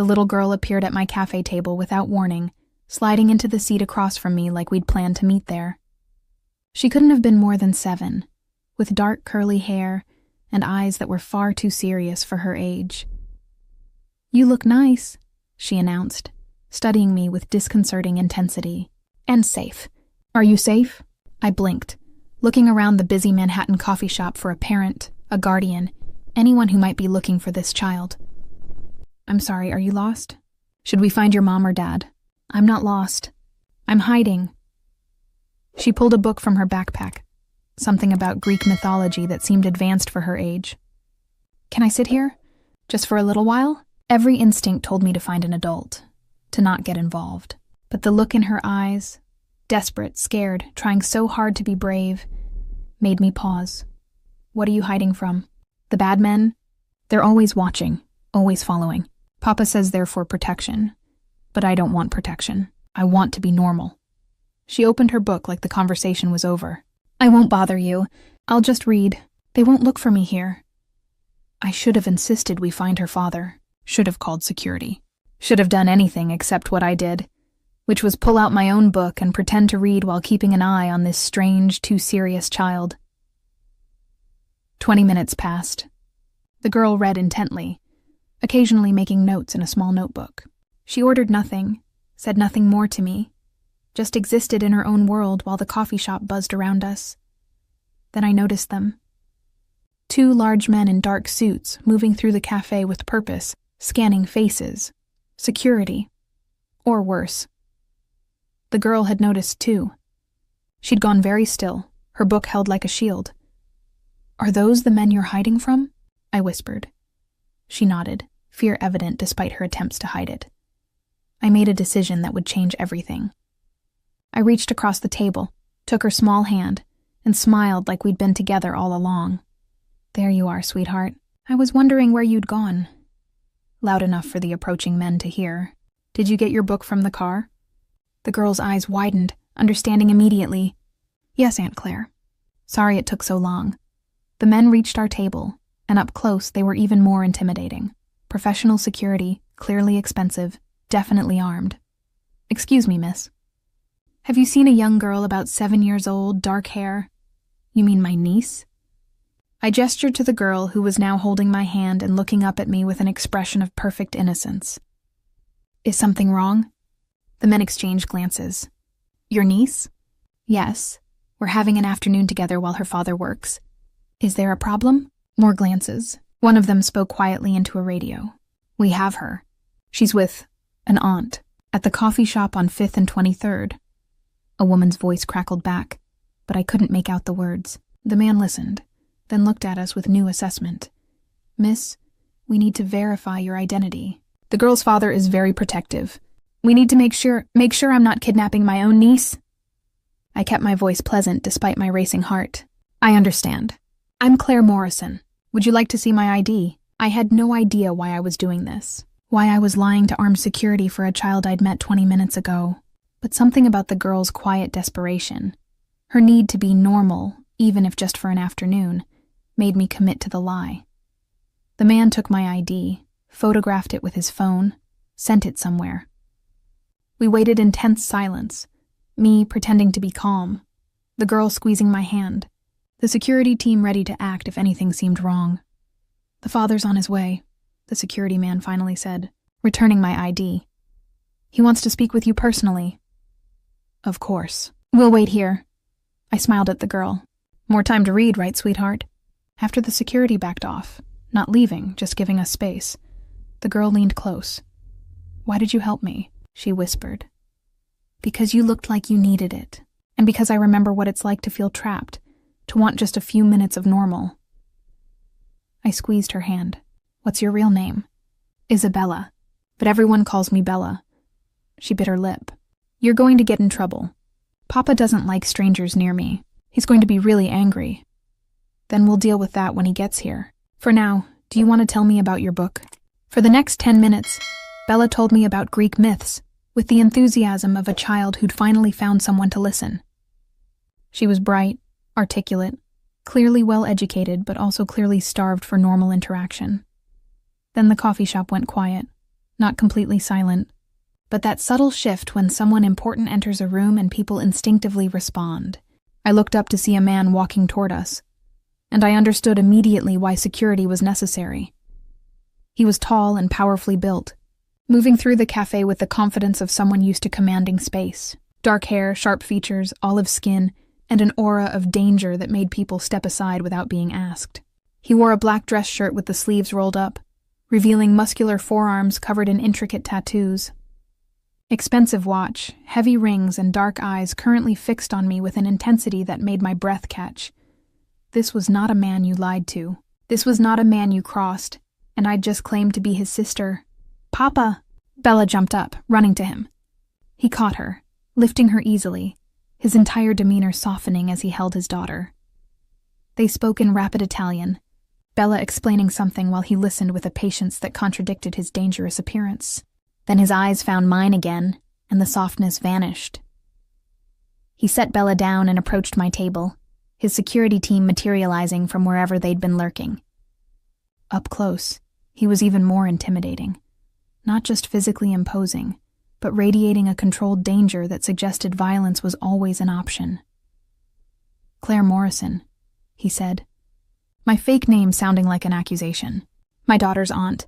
The little girl appeared at my cafe table without warning, sliding into the seat across from me like we'd planned to meet there. She couldn't have been more than 7, with dark curly hair and eyes that were far too serious for her age. "You look nice," she announced, studying me with disconcerting intensity. "And safe. Are you safe?" I blinked, looking around the busy Manhattan coffee shop for a parent, a guardian, anyone who might be looking for this child. "I'm sorry, are you lost? Should we find your mom or dad?" "I'm not lost. I'm hiding." She pulled a book from her backpack, something about Greek mythology that seemed advanced for her age. "Can I sit here? Just for a little while?" Every instinct told me to find an adult, to not get involved. But the look in her eyes, desperate, scared, trying so hard to be brave, made me pause. "What are you hiding from? The bad men? They're always watching, always following. Papa says they're for protection, but I don't want protection. I want to be normal." She opened her book like the conversation was over. "I won't bother you. I'll just read. They won't look for me here." I should have insisted we find her father. Should have called security. Should have done anything except what I did, which was pull out my own book and pretend to read while keeping an eye on this strange, too serious child. 20 minutes passed. The girl read intently, occasionally making notes in a small notebook. She ordered nothing, said nothing more to me, just existed in her own world while the coffee shop buzzed around us. Then I noticed them. 2 large men in dark suits moving through the cafe with purpose, scanning faces. Security. Or worse. The girl had noticed too. She'd gone very still, her book held like a shield. "Are those the men you're hiding from?" I whispered. She nodded, fear evident despite her attempts to hide it. I made a decision that would change everything. I reached across the table, took her small hand, and smiled like we'd been together all along. "There you are, sweetheart. I was wondering where you'd gone." Loud enough for the approaching men to hear. "Did you get your book from the car?" The girl's eyes widened, understanding immediately. "Yes, Aunt Claire. Sorry it took so long." The men reached our table, and up close they were even more intimidating. Professional security, clearly expensive, definitely armed. "Excuse me, miss. Have you seen a young girl about 7 years old, dark hair?" "You mean my niece?" I gestured to the girl who was now holding my hand and looking up at me with an expression of perfect innocence. "Is something wrong?" The men exchanged glances. "Your niece?" "Yes. We're having an afternoon together while her father works." "Is there a problem?" More glances. One of them spoke quietly into a radio. "We have her. She's with an aunt at the coffee shop on 5th and 23rd. A woman's voice crackled back, but I couldn't make out the words. The man listened, then looked at us with new assessment. "Miss, we need to verify your identity. The girl's father is very protective. We need to make sure I'm not kidnapping my own niece." I kept my voice pleasant despite my racing heart. "I understand. I'm Claire Morrison. Would you like to see my ID?" I had no idea why I was doing this, why I was lying to armed security for a child I'd met 20 minutes ago. But something about the girl's quiet desperation, her need to be normal, even if just for an afternoon, made me commit to the lie. The man took my ID, photographed it with his phone, sent it somewhere. We waited in tense silence, me pretending to be calm, the girl squeezing my hand, the security team ready to act if anything seemed wrong. "The father's on his way," the security man finally said, returning my ID. "He wants to speak with you personally." "Of course. We'll wait here." I smiled at the girl. "More time to read, right, sweetheart?" After the security backed off, not leaving, just giving us space, the girl leaned close. "Why did you help me?" she whispered. "Because you looked like you needed it, and because I remember what it's like to feel trapped, to want just a few minutes of normal." I squeezed her hand. "What's your real name?" "Isabella, but everyone calls me Bella." She bit her lip. "You're going to get in trouble. Papa doesn't like strangers near me. He's going to be really angry. Then we'll deal with that when he gets here. For now, do you want to tell me about your book?" For the next 10 minutes, Bella told me about Greek myths, with the enthusiasm of a child who'd finally found someone to listen. She was bright, articulate, clearly well-educated, but also clearly starved for normal interaction. Then the coffee shop went quiet. not completely silent, but that subtle shift when someone important enters a room and people instinctively respond. I looked up to see a man walking toward us, and I understood immediately why security was necessary. He was tall and powerfully built, moving through the cafe with the confidence of someone used to commanding space. Dark hair, sharp features, olive skin, and an aura of danger that made people step aside without being asked. He wore a black dress shirt with the sleeves rolled up, revealing muscular forearms covered in intricate tattoos. Expensive watch, heavy rings, and dark eyes currently fixed on me with an intensity that made my breath catch. This was not a man you lied to. This was not a man you crossed, and I'd just claimed to be his sister. "Papa!" Bella jumped up, running to him. He caught her, lifting her easily, his entire demeanor softening as he held his daughter. They spoke in rapid Italian, Bella explaining something while he listened with a patience that contradicted his dangerous appearance. Then his eyes found mine again, and the softness vanished. He set Bella down and approached my table, his security team materializing from wherever they'd been lurking. Up close, he was even more intimidating, not just physically imposing, but radiating a controlled danger that suggested violence was always an option. "Claire Morrison," he said, my fake name sounding like an accusation. "My daughter's aunt.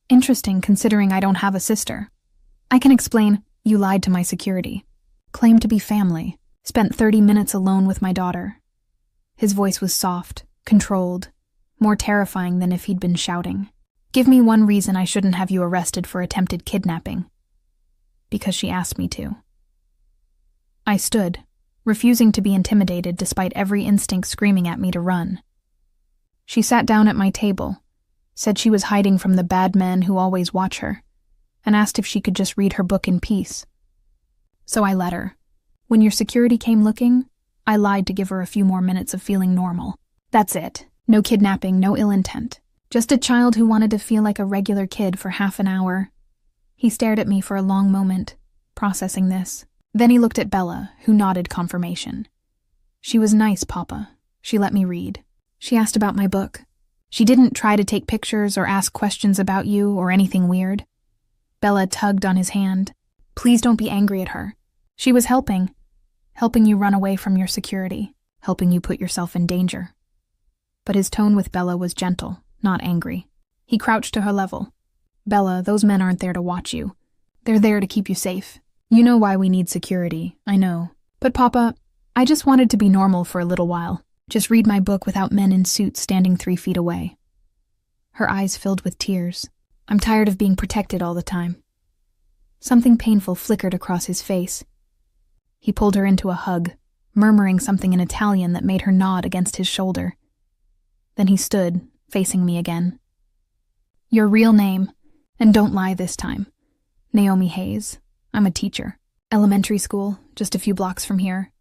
Interesting considering I don't have a sister. I can explain, you lied to my security. Claimed to be family. Spent 30 minutes alone with my daughter." His voice was soft, controlled, more terrifying than if he'd been shouting. "Give me one reason I shouldn't have you arrested for attempted kidnapping." "Because she asked me to." I stood, refusing to be intimidated despite every instinct screaming at me to run. She sat down at my table, said she was hiding from the bad men who always watch her, and asked if she could just read her book in peace. So I let her. When your security came looking, I lied to give her a few more minutes of feeling normal. That's it. No kidnapping, no ill intent. Just a child who wanted to feel like a regular kid for half an hour. He stared at me for a long moment, processing this. Then he looked at Bella, who nodded confirmation. "She was nice, Papa. She let me read. She asked about my book. She didn't try to take pictures or ask questions about you or anything weird." Bella tugged on his hand. "Please don't be angry at her. She was helping you run away from your security, helping you put yourself in danger." But his tone with Bella was gentle, not angry. He crouched to her level. "Bella, those men aren't there to watch you. They're there to keep you safe. You know why we need security, I know. But Papa, I just wanted to be normal for a little while. Just read my book without men in suits standing 3 feet away." Her eyes filled with tears. "I'm tired of being protected all the time." Something painful flickered across his face. He pulled her into a hug, murmuring something in Italian that made her nod against his shoulder. Then he stood, facing me again. "Your real name, and don't lie this time. Naomi Hayes. I'm a teacher. Elementary school, just a few blocks from here."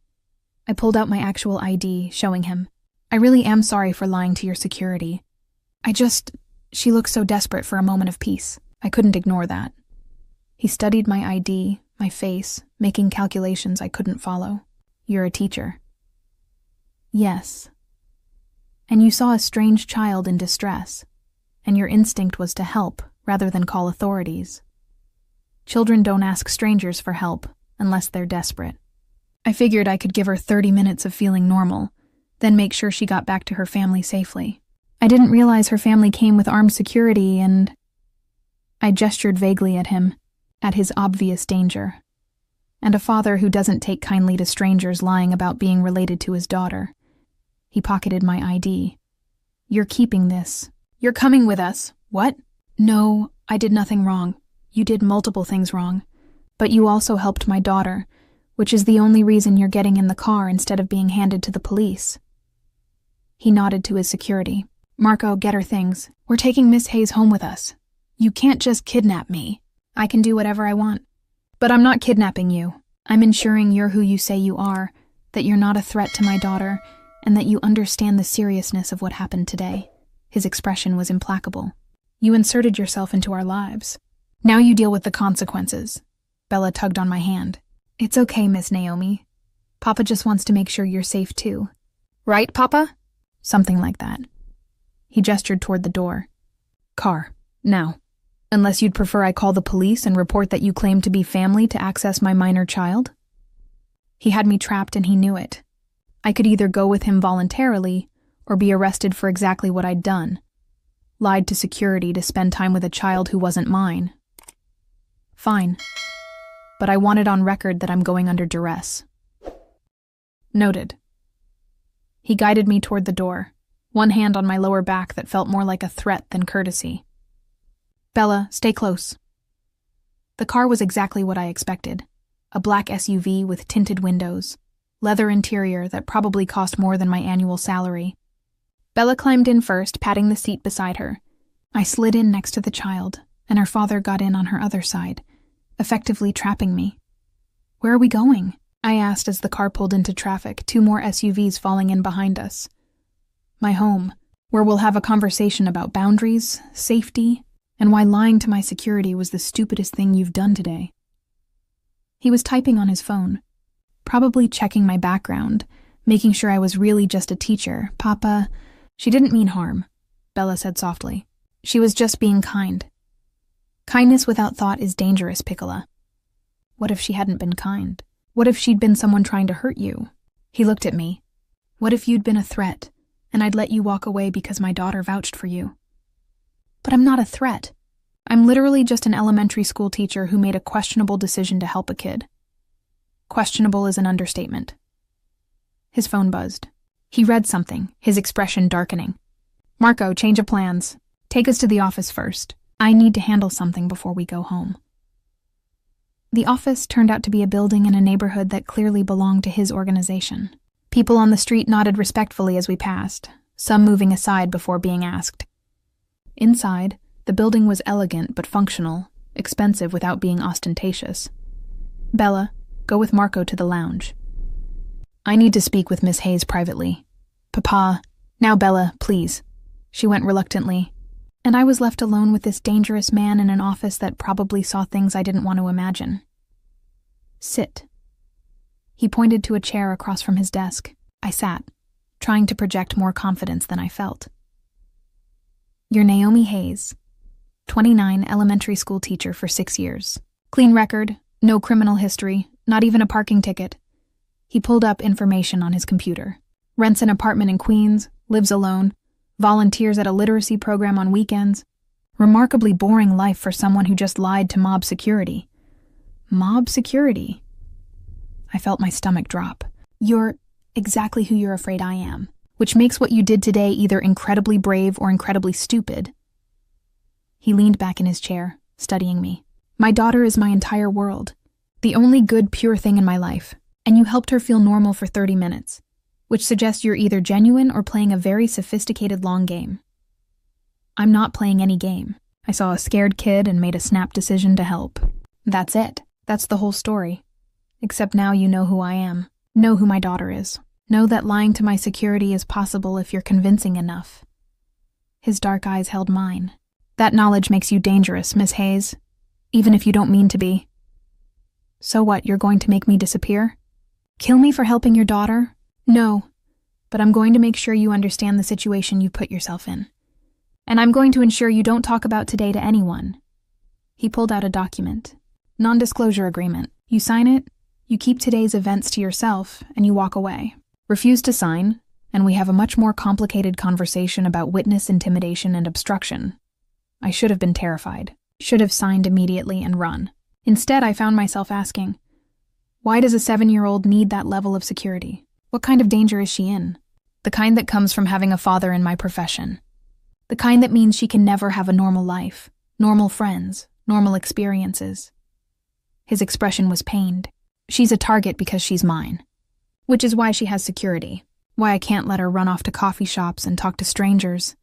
I pulled out my actual ID, showing him. "I really am sorry for lying to your security. She looked so desperate for a moment of peace. I couldn't ignore that." He studied my ID, my face, making calculations I couldn't follow. "You're a teacher." "Yes." "And you saw a strange child in distress, and your instinct was to help rather than call authorities. Children don't ask strangers for help unless they're desperate. I figured I could give her 30 minutes of feeling normal, then make sure she got back to her family safely. I didn't realize her family came with armed security and..." I gestured vaguely at him, at his obvious danger. "And a father who doesn't take kindly to strangers lying about being related to his daughter." He pocketed my ID. "You're keeping this. You're coming with us." "What?" "No, I did nothing wrong. You did multiple things wrong. But you also helped my daughter, which is the only reason you're getting in the car instead of being handed to the police." He nodded to his security. "Marco, get her things. We're taking Miss Hayes home with us. You can't just kidnap me. I can do whatever I want. But I'm not kidnapping you. I'm ensuring you're who you say you are, that you're not a threat to my daughter, and that you understand the seriousness of what happened today." His expression was implacable. "You inserted yourself into our lives. Now you deal with the consequences." Bella tugged on my hand. "It's okay, Miss Naomi. Papa just wants to make sure you're safe too. Right, Papa?" Something like that. He gestured toward the door. "Car, now." Unless you'd prefer I call the police and report that you claim to be family to access my minor child? He had me trapped and he knew it. I could either go with him voluntarily or be arrested for exactly what I'd done. Lied to security to spend time with a child who wasn't mine. Fine. But I want it on record that I'm going under duress. Noted. He guided me toward the door, one hand on my lower back that felt more like a threat than courtesy. Bella, stay close. The car was exactly what I expected. A black SUV with tinted windows, leather interior that probably cost more than my annual salary. Bella climbed in first, patting the seat beside her. I slid in next to the child, and her father got in on her other side, effectively trapping me. Where are we going? I asked as the car pulled into traffic, 2 more SUVs falling in behind us. My home, where we'll have a conversation about boundaries, safety, and why lying to my security was the stupidest thing you've done today. He was typing on his phone, probably checking my background, making sure I was really just a teacher. Papa, she didn't mean harm, Bella said softly. She was just being kind. Kindness without thought is dangerous, Piccola. What if she hadn't been kind? What if she'd been someone trying to hurt you? He looked at me. What if you'd been a threat, and I'd let you walk away because my daughter vouched for you? But I'm not a threat. I'm literally just an elementary school teacher who made a questionable decision to help a kid. Questionable is an understatement. His phone buzzed. He read something, his expression darkening. Marco, change of plans. Take us to the office first. I need to handle something before we go home. The office turned out to be a building in a neighborhood that clearly belonged to his organization. People on the street nodded respectfully as we passed, some moving aside before being asked. Inside, the building was elegant but functional, expensive without being ostentatious. Bella, go with Marco to the lounge. I need to speak with Miss Hayes privately. Papa, now Bella, please. She went reluctantly, and I was left alone with this dangerous man in an office that probably saw things I didn't want to imagine. Sit. He pointed to a chair across from his desk. I sat, trying to project more confidence than I felt. You're Naomi Hayes, 29, elementary school teacher for 6 years. Clean record, no criminal history, not even a parking ticket. He pulled up information on his computer. Rents an apartment in Queens, lives alone, volunteers at a literacy program on weekends. Remarkably boring life for someone who just lied to mob security. Mob security? I felt my stomach drop. You're exactly who you're afraid I am, which makes what you did today either incredibly brave or incredibly stupid. He leaned back in his chair, studying me. My daughter is my entire world, the only good, pure thing in my life, and you helped her feel normal for 30 minutes, which suggests you're either genuine or playing a very sophisticated long game. I'm not playing any game. I saw a scared kid and made a snap decision to help. That's it. That's the whole story. Except now you know who I am, know who my daughter is, know that lying to my security is possible if you're convincing enough. His dark eyes held mine. That knowledge makes you dangerous, Miss Hayes, even if you don't mean to be. So what, you're going to make me disappear? Kill me for helping your daughter? No, but I'm going to make sure you understand the situation you put yourself in. And I'm going to ensure you don't talk about today to anyone. He pulled out a document. Non-disclosure agreement. You sign it, you keep today's events to yourself, and you walk away. Refuse to sign, and we have a much more complicated conversation about witness intimidation and obstruction. I should have been terrified. Should have signed immediately and run. Instead, I found myself asking, why does a 7-year-old need that level of security? What kind of danger is she in? The kind that comes from having a father in my profession. The kind that means she can never have a normal life, normal friends, normal experiences. His expression was pained. She's a target because she's mine. Which is why she has security. Why I can't let her run off to coffee shops and talk to strangers,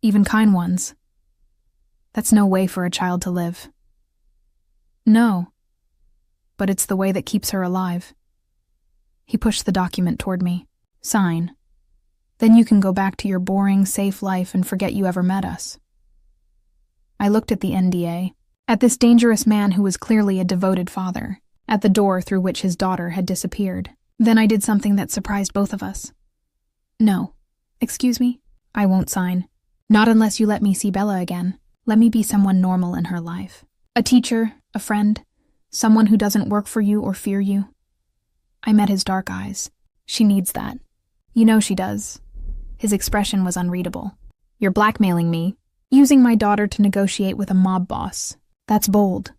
even kind ones. That's no way for a child to live. No. But it's the way that keeps her alive. He pushed the document toward me. Sign. Then you can go back to your boring, safe life and forget you ever met us. I looked at the NDA, at this dangerous man who was clearly a devoted father, at the door through which his daughter had disappeared. Then I did something that surprised both of us. No. Excuse me? I won't sign. Not unless you let me see Bella again. Let me be someone normal in her life. A teacher, a friend, someone who doesn't work for you or fear you. I met his dark eyes. She needs that. You know she does. His expression was unreadable. You're blackmailing me, using my daughter to negotiate with a mob boss. That's bold.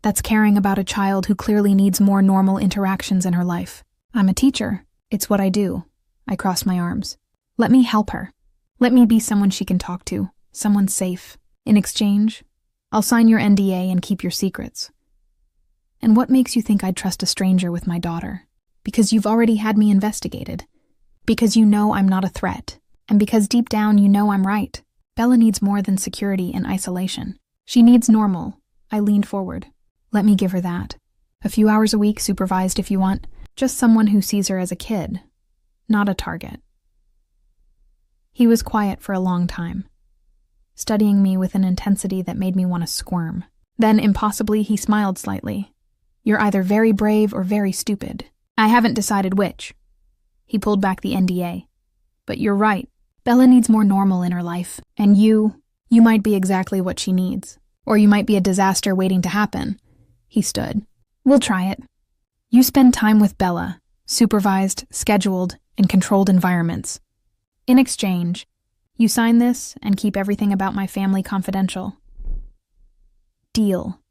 That's caring about a child who clearly needs more normal interactions in her life. I'm a teacher. It's what I do. I crossed my arms. Let me help her. Let me be someone she can talk to, someone safe. In exchange, I'll sign your NDA and keep your secrets. And what makes you think I'd trust a stranger with my daughter? Because you've already had me investigated. Because you know I'm not a threat. And because deep down you know I'm right. Bella needs more than security and isolation. She needs normal. I leaned forward. Let me give her that. A few hours a week, supervised if you want. Just someone who sees her as a kid, not a target. He was quiet for a long time, studying me with an intensity that made me want to squirm. Then, impossibly, he smiled slightly. You're either very brave or very stupid. I haven't decided which. He pulled back the NDA. But you're right. Bella needs more normal in her life. And you might be exactly what she needs. Or you might be a disaster waiting to happen. He stood. We'll try it. You spend time with Bella, supervised, scheduled, and controlled environments. In exchange, you sign this and keep everything about my family confidential. Deal.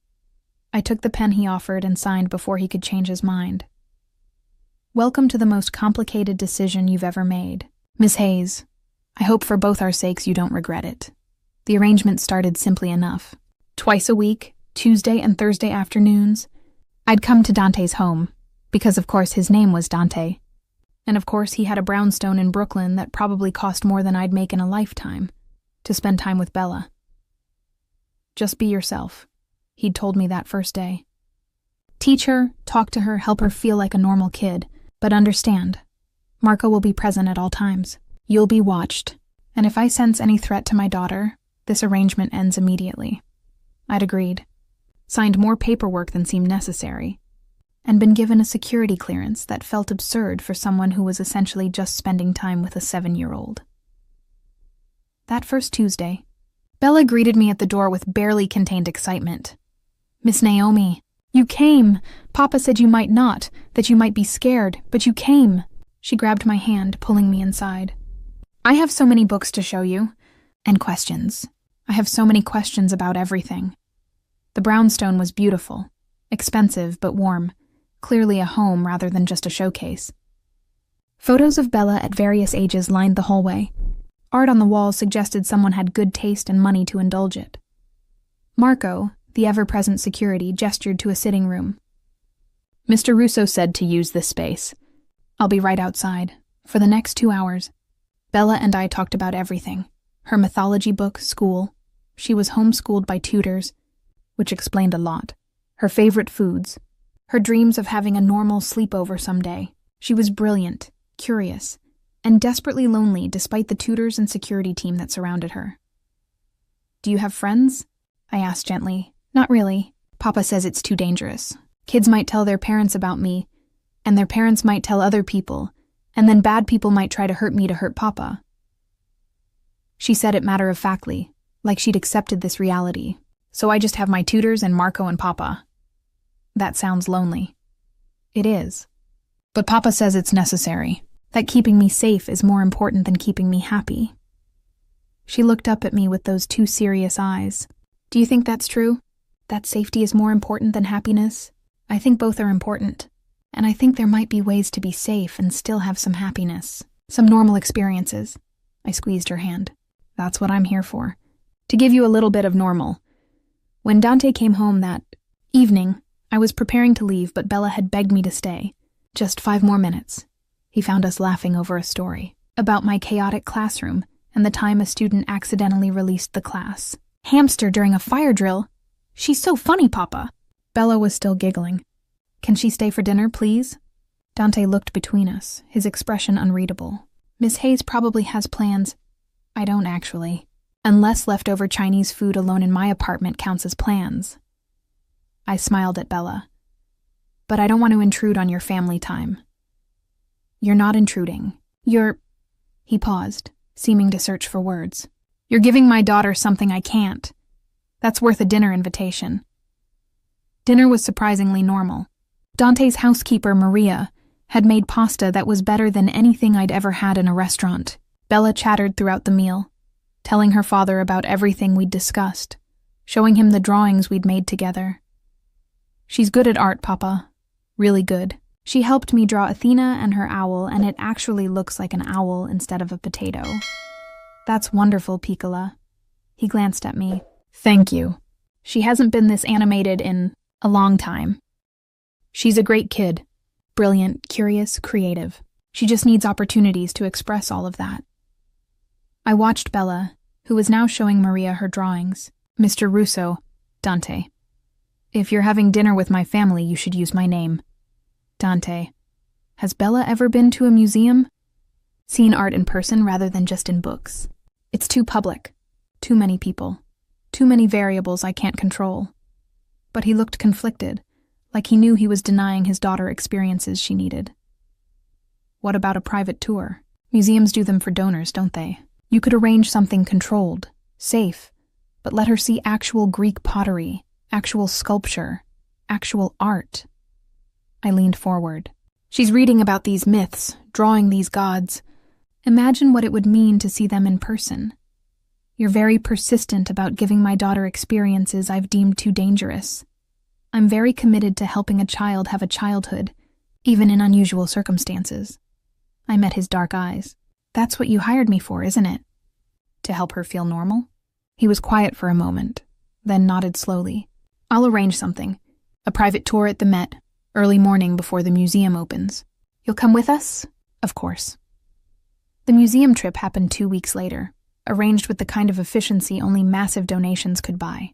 I took the pen he offered and signed before he could change his mind. Welcome to the most complicated decision you've ever made. Miss Hayes, I hope for both our sakes you don't regret it. The arrangement started simply enough. Twice a week, Tuesday and Thursday afternoons, I'd come to Dante's home, because of course his name was Dante. And of course he had a brownstone in Brooklyn that probably cost more than I'd make in a lifetime, to spend time with Bella. Just be yourself, he'd told me that first day. Teach her, talk to her, help her feel like a normal kid, but understand, Marco will be present at all times. You'll be watched, and if I sense any threat to my daughter, this arrangement ends immediately. I'd agreed, signed more paperwork than seemed necessary, and been given a security clearance that felt absurd for someone who was essentially just spending time with a 7-year-old. That first Tuesday, Bella greeted me at the door with barely contained excitement. Miss Naomi, you came! Papa said you might not, that you might be scared, but you came! She grabbed my hand, pulling me inside. I have so many books to show you, and questions. I have so many questions about everything. The brownstone was beautiful, expensive but warm, clearly a home rather than just a showcase. Photos of Bella at various ages lined the hallway. Art on the walls suggested someone had good taste and money to indulge it. Marco, the ever-present security, gestured to a sitting room. Mr. Russo said to use this space. I'll be right outside. For the next 2 hours, Bella and I talked about everything. Her mythology book, school. She was homeschooled by tutors, which explained a lot. Her favorite foods. Her dreams of having a normal sleepover someday. She was brilliant, curious, and desperately lonely despite the tutors and security team that surrounded her. Do you have friends? I asked gently. Not really. Papa says it's too dangerous. Kids might tell their parents about me, and their parents might tell other people, and then bad people might try to hurt me to hurt Papa. She said it matter-of-factly, like she'd accepted this reality. So I just have my tutors and Marco and Papa. That sounds lonely. It is. But Papa says it's necessary, that keeping me safe is more important than keeping me happy. She looked up at me with those 2 serious eyes. Do you think that's true? That safety is more important than happiness? I think both are important. And I think there might be ways to be safe and still have some happiness. Some normal experiences. I squeezed her hand. That's what I'm here for. To give you a little bit of normal. When Dante came home that evening, I was preparing to leave, but Bella had begged me to stay. Just 5 more minutes. He found us laughing over a story about my chaotic classroom and the time a student accidentally released the class. Hamster during a fire drill? She's so funny, Papa. Bella was still giggling. Can she stay for dinner, please? Dante looked between us, his expression unreadable. Miss Hayes probably has plans. I don't actually. Unless leftover Chinese food alone in my apartment counts as plans. I smiled at Bella. But I don't want to intrude on your family time. You're not intruding. He paused, seeming to search for words. You're giving my daughter something I can't. That's worth a dinner invitation. Dinner was surprisingly normal. Dante's housekeeper, Maria, had made pasta that was better than anything I'd ever had in a restaurant. Bella chattered throughout the meal, telling her father about everything we'd discussed, showing him the drawings we'd made together. She's good at art, Papa. Really good. She helped me draw Athena and her owl, and it actually looks like an owl instead of a potato. That's wonderful, Piccola. He glanced at me. Thank you. She hasn't been this animated in a long time. She's a great kid. Brilliant, curious, creative. She just needs opportunities to express all of that. I watched Bella, who was now showing Maria her drawings. Mr. Russo, Dante. If you're having dinner with my family, you should use my name. Dante. Has Bella ever been to a museum? Seen art in person rather than just in books. It's too public. Too many people. Too many variables I can't control. But he looked conflicted, like he knew he was denying his daughter experiences she needed. What about a private tour? Museums do them for donors, don't they? You could arrange something controlled, safe, but let her see actual Greek pottery, actual sculpture, actual art. I leaned forward. She's reading about these myths, drawing these gods. Imagine what it would mean to see them in person. You're very persistent about giving my daughter experiences I've deemed too dangerous. I'm very committed to helping a child have a childhood, even in unusual circumstances. I met his dark eyes. That's what you hired me for, isn't it? To help her feel normal? He was quiet for a moment, then nodded slowly. I'll arrange something. A private tour at the Met, early morning before the museum opens. You'll come with us? Of course. The museum trip happened 2 weeks later, arranged with the kind of efficiency only massive donations could buy.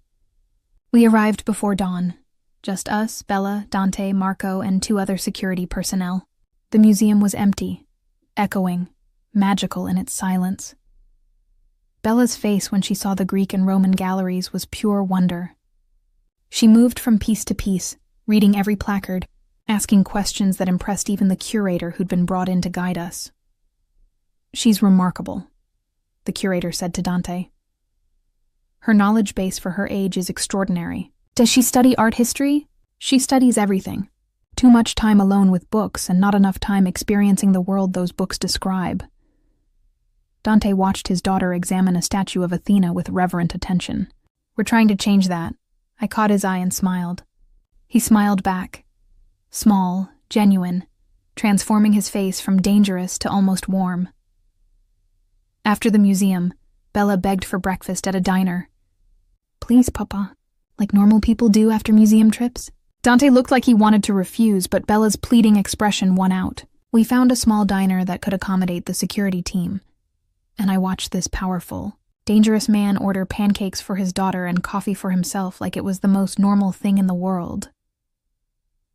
We arrived before dawn. Just us, Bella, Dante, Marco, and 2 other security personnel. The museum was empty, echoing, magical in its silence. Bella's face when she saw the Greek and Roman galleries was pure wonder. She moved from piece to piece, reading every placard, asking questions that impressed even the curator who'd been brought in to guide us. She's remarkable, the curator said to Dante. Her knowledge base for her age is extraordinary. Does she study art history? She studies everything. Too much time alone with books and not enough time experiencing the world those books describe. Dante watched his daughter examine a statue of Athena with reverent attention. We're trying to change that. I caught his eye and smiled. He smiled back. Small, genuine, transforming his face from dangerous to almost warm. After the museum, Bella begged for breakfast at a diner. Please, Papa, like normal people do after museum trips. Dante looked like he wanted to refuse, but Bella's pleading expression won out. We found a small diner that could accommodate the security team, and I watched this powerful, dangerous man order pancakes for his daughter and coffee for himself like it was the most normal thing in the world.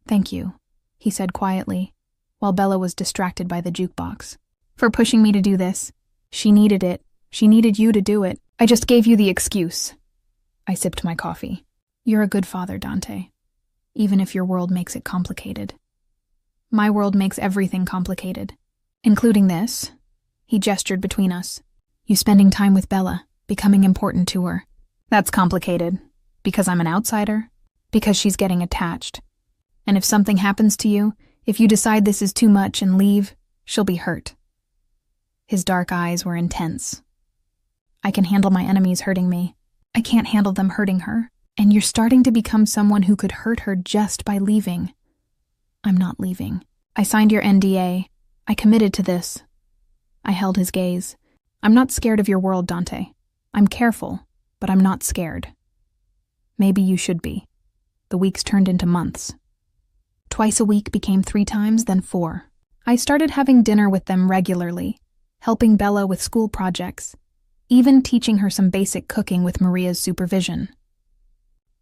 Thank you, he said quietly, while Bella was distracted by the jukebox. For pushing me to do this. She needed it. She needed you to do it. I just gave you the excuse. I sipped my coffee. You're a good father, Dante, even if your world makes it complicated. My world makes everything complicated, including this. He gestured between us. You spending time with Bella, becoming important to her. That's complicated. Because I'm an outsider. Because she's getting attached. And if something happens to you, if you decide this is too much and leave, she'll be hurt. His dark eyes were intense. I can handle my enemies hurting me. I can't handle them hurting her. And you're starting to become someone who could hurt her just by leaving. I'm not leaving. I signed your NDA. I committed to this. I held his gaze. I'm not scared of your world, Dante. I'm careful, but I'm not scared. Maybe you should be. The weeks turned into months. Twice a week became 3 times, then 4. I started having dinner with them regularly, helping Bella with school projects, even teaching her some basic cooking with Maria's supervision.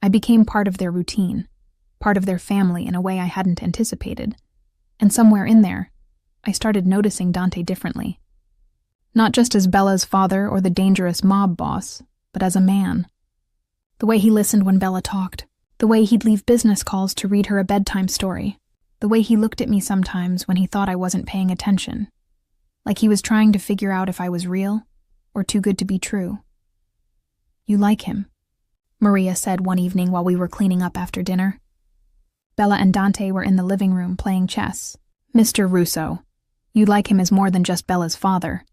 I became part of their routine, part of their family in a way I hadn't anticipated, and somewhere in there, I started noticing Dante differently. Not just as Bella's father or the dangerous mob boss, but as a man. The way he listened when Bella talked, the way he'd leave business calls to read her a bedtime story, the way he looked at me sometimes when he thought I wasn't paying attention, like he was trying to figure out if I was real or too good to be true. You like him. Maria said one evening while we were cleaning up after dinner. Bella and Dante were in the living room playing chess. Mr. Russo, you like him as more than just Bella's father.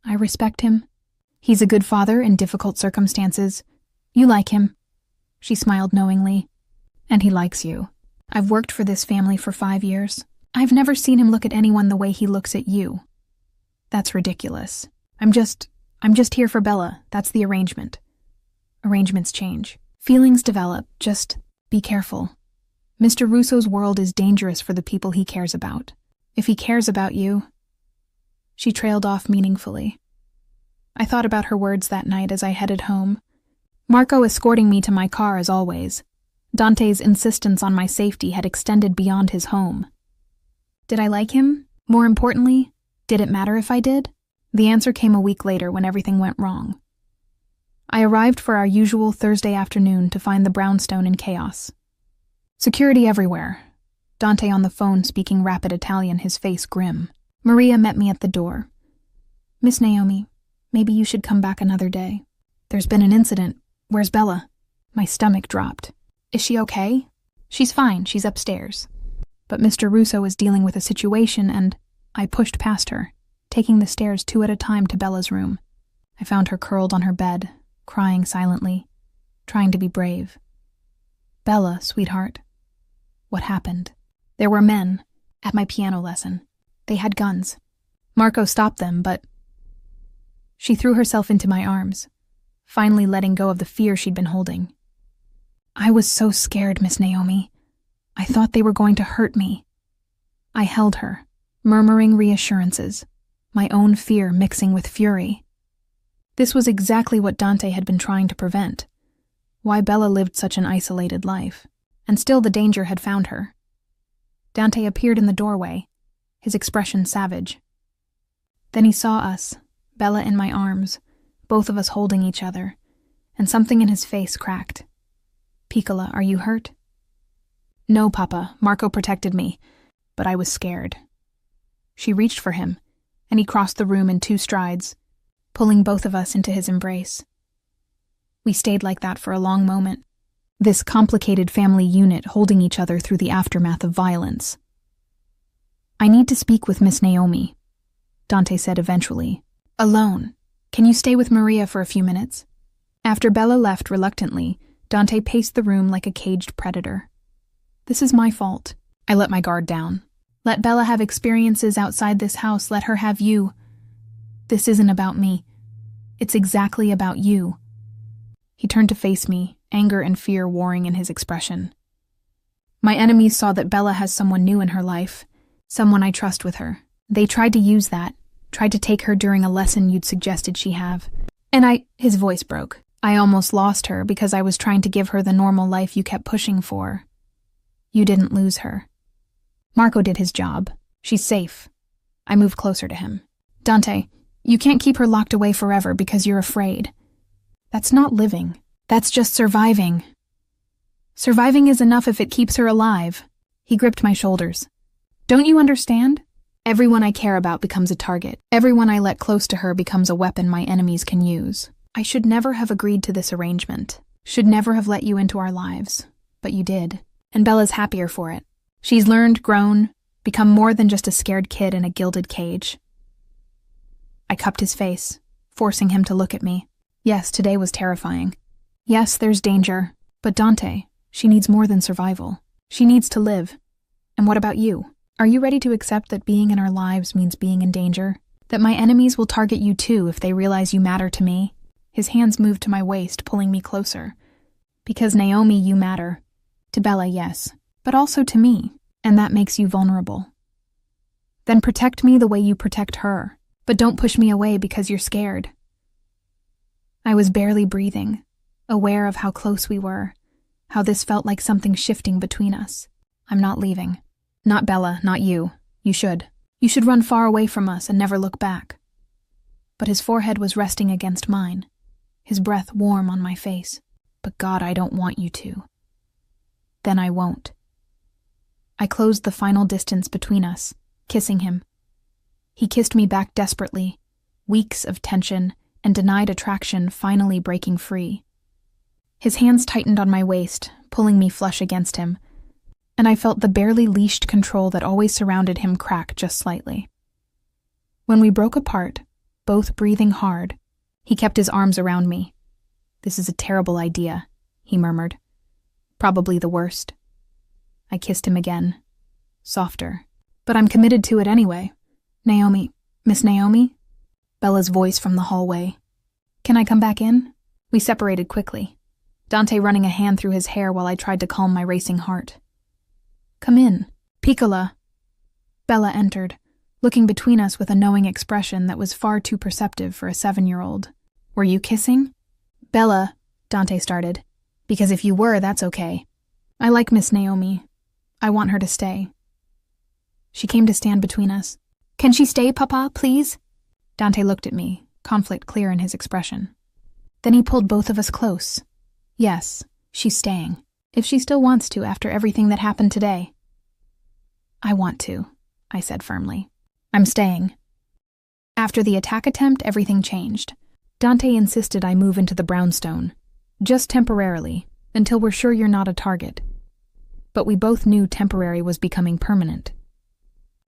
I respect him. He's a good father in difficult circumstances. You like him. She smiled knowingly. And he likes you. I've worked for this family for 5 years. I've never seen him look at anyone the way he looks at you. That's ridiculous. I'm just here for Bella. That's the arrangement. Arrangements change. Feelings develop. Just be careful. Mr. Russo's world is dangerous for the people he cares about. If he cares about you... She trailed off meaningfully. I thought about her words that night as I headed home. Marco escorting me to my car as always. Dante's insistence on my safety had extended beyond his home. Did I like him? More importantly, did it matter if I did? The answer came a week later when everything went wrong. I arrived for our usual Thursday afternoon to find the brownstone in chaos. Security everywhere. Dante on the phone speaking rapid Italian, his face grim. Maria met me at the door. Miss Naomi, maybe you should come back another day. There's been an incident. Where's Bella? My stomach dropped. Is she okay? She's fine, she's upstairs. But Mr. Russo is dealing with a situation and I pushed past her, taking the stairs 2 at a time to Bella's room. I found her curled on her bed, crying silently, trying to be brave. Bella, sweetheart. What happened? There were men at my piano lesson. They had guns. Marco stopped them, but... She threw herself into my arms, finally letting go of the fear she'd been holding. I was so scared, Miss Naomi. I thought they were going to hurt me. I held her, murmuring reassurances, my own fear mixing with fury. This was exactly what Dante had been trying to prevent, why Bella lived such an isolated life, and still the danger had found her. Dante appeared in the doorway, his expression savage. Then he saw us, Bella in my arms, both of us holding each other, and something in his face cracked. Piccola, are you hurt? No, Papa, Marco protected me, but I was scared. She reached for him, and he crossed the room in 2 strides, pulling both of us into his embrace. We stayed like that for a long moment, this complicated family unit holding each other through the aftermath of violence. I need to speak with Miss Naomi, Dante said eventually. Alone. Can you stay with Maria for a few minutes? After Bella left reluctantly, Dante paced the room like a caged predator. This is my fault. I let my guard down. Let Bella have experiences outside this house, let her have you. This isn't about me. It's exactly about you. He turned to face me, anger and fear warring in his expression. My enemies saw that Bella has someone new in her life, someone I trust with her. They tried to use that, tried to take her during a lesson you'd suggested she have. And his voice broke. I almost lost her because I was trying to give her the normal life you kept pushing for. You didn't lose her. Marco did his job. She's safe. I moved closer to him. Dante, you can't keep her locked away forever because you're afraid. That's not living. That's just surviving. Surviving is enough if it keeps her alive. He gripped my shoulders. Don't you understand? Everyone I care about becomes a target. Everyone I let close to her becomes a weapon my enemies can use. I should never have agreed to this arrangement. Should never have let you into our lives. But you did. And Bella's happier for it. She's learned, grown, become more than just a scared kid in a gilded cage. I cupped his face, forcing him to look at me. Yes, today was terrifying. Yes, there's danger. But Dante, she needs more than survival. She needs to live. And what about you? Are you ready to accept that being in our lives means being in danger? That my enemies will target you too if they realize you matter to me? His hands moved to my waist, pulling me closer. Because Naomi, you matter. To Bella, yes. But also to me. And that makes you vulnerable. Then protect me the way you protect her. But don't push me away because you're scared. I was barely breathing, aware of how close we were, how this felt like something shifting between us. I'm not leaving. Not Bella, not you. You should. You should run far away from us and never look back. But his forehead was resting against mine, his breath warm on my face. But God, I don't want you to. Then I won't. I closed the final distance between us, kissing him. He kissed me back desperately, weeks of tension and denied attraction finally breaking free. His hands tightened on my waist, pulling me flush against him, and I felt the barely leashed control that always surrounded him crack just slightly. When we broke apart, both breathing hard, he kept his arms around me. "This is a terrible idea," he murmured. "Probably the worst." I kissed him again, softer. "But I'm committed to it anyway. Naomi, Miss Naomi?" Bella's voice from the hallway. "Can I come back in?" We separated quickly, Dante running a hand through his hair while I tried to calm my racing heart. "Come in. Piccola." Bella entered, looking between us with a knowing expression that was far too perceptive for a 7-year-old. "Were you kissing?" "Bella," Dante started, "because if you were, that's okay. I like Miss Naomi. I want her to stay." She came to stand between us. "Can she stay, Papa, please?" Dante looked at me, conflict clear in his expression. Then he pulled both of us close. "Yes, she's staying. If she still wants to after everything that happened today." "I want to," I said firmly. "I'm staying." After the attack attempt, everything changed. Dante insisted I move into the brownstone, just temporarily, until we're sure you're not a target. But we both knew temporary was becoming permanent.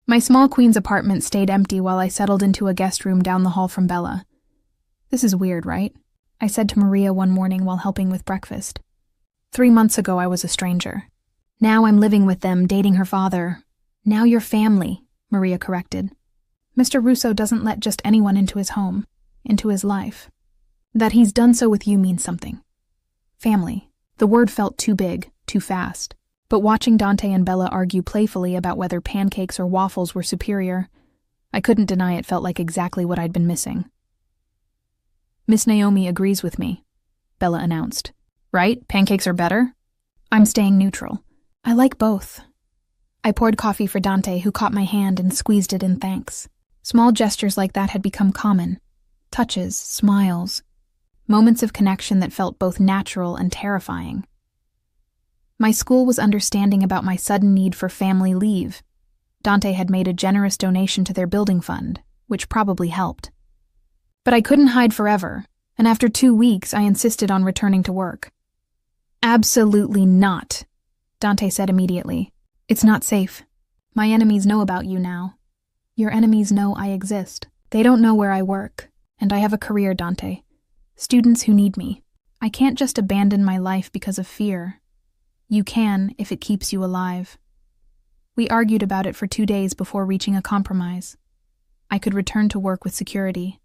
My small queen's apartment stayed empty while I settled into a guest room down the hall from Bella. "This is weird, right?" I said to Maria one morning while helping with breakfast. 3 months ago I was a stranger. Now I'm living with them, dating her father. "Now you're family," Maria corrected. "Mr. Russo doesn't let just anyone into his home, into his life. That he's done so with you means something." Family. The word felt too big, too fast. But watching Dante and Bella argue playfully about whether pancakes or waffles were superior, I couldn't deny it felt like exactly what I'd been missing. "Miss Naomi agrees with me," Bella announced. "Right? Pancakes are better?" I'm staying neutral. I like both. I poured coffee for Dante, who caught my hand and squeezed it in thanks. Small gestures like that had become common. Touches, smiles, moments of connection that felt both natural and terrifying. My school was understanding about my sudden need for family leave. Dante had made a generous donation to their building fund, which probably helped. But I couldn't hide forever, and after 2 weeks I insisted on returning to work. "Absolutely not," Dante said immediately. "It's not safe. My enemies know about you now. Your enemies know I exist. They don't know where I work, and I have a career, Dante. Students who need me. I can't just abandon my life because of fear. You can if it keeps you alive." We argued about it for 2 days before reaching a compromise. I could return to work with security.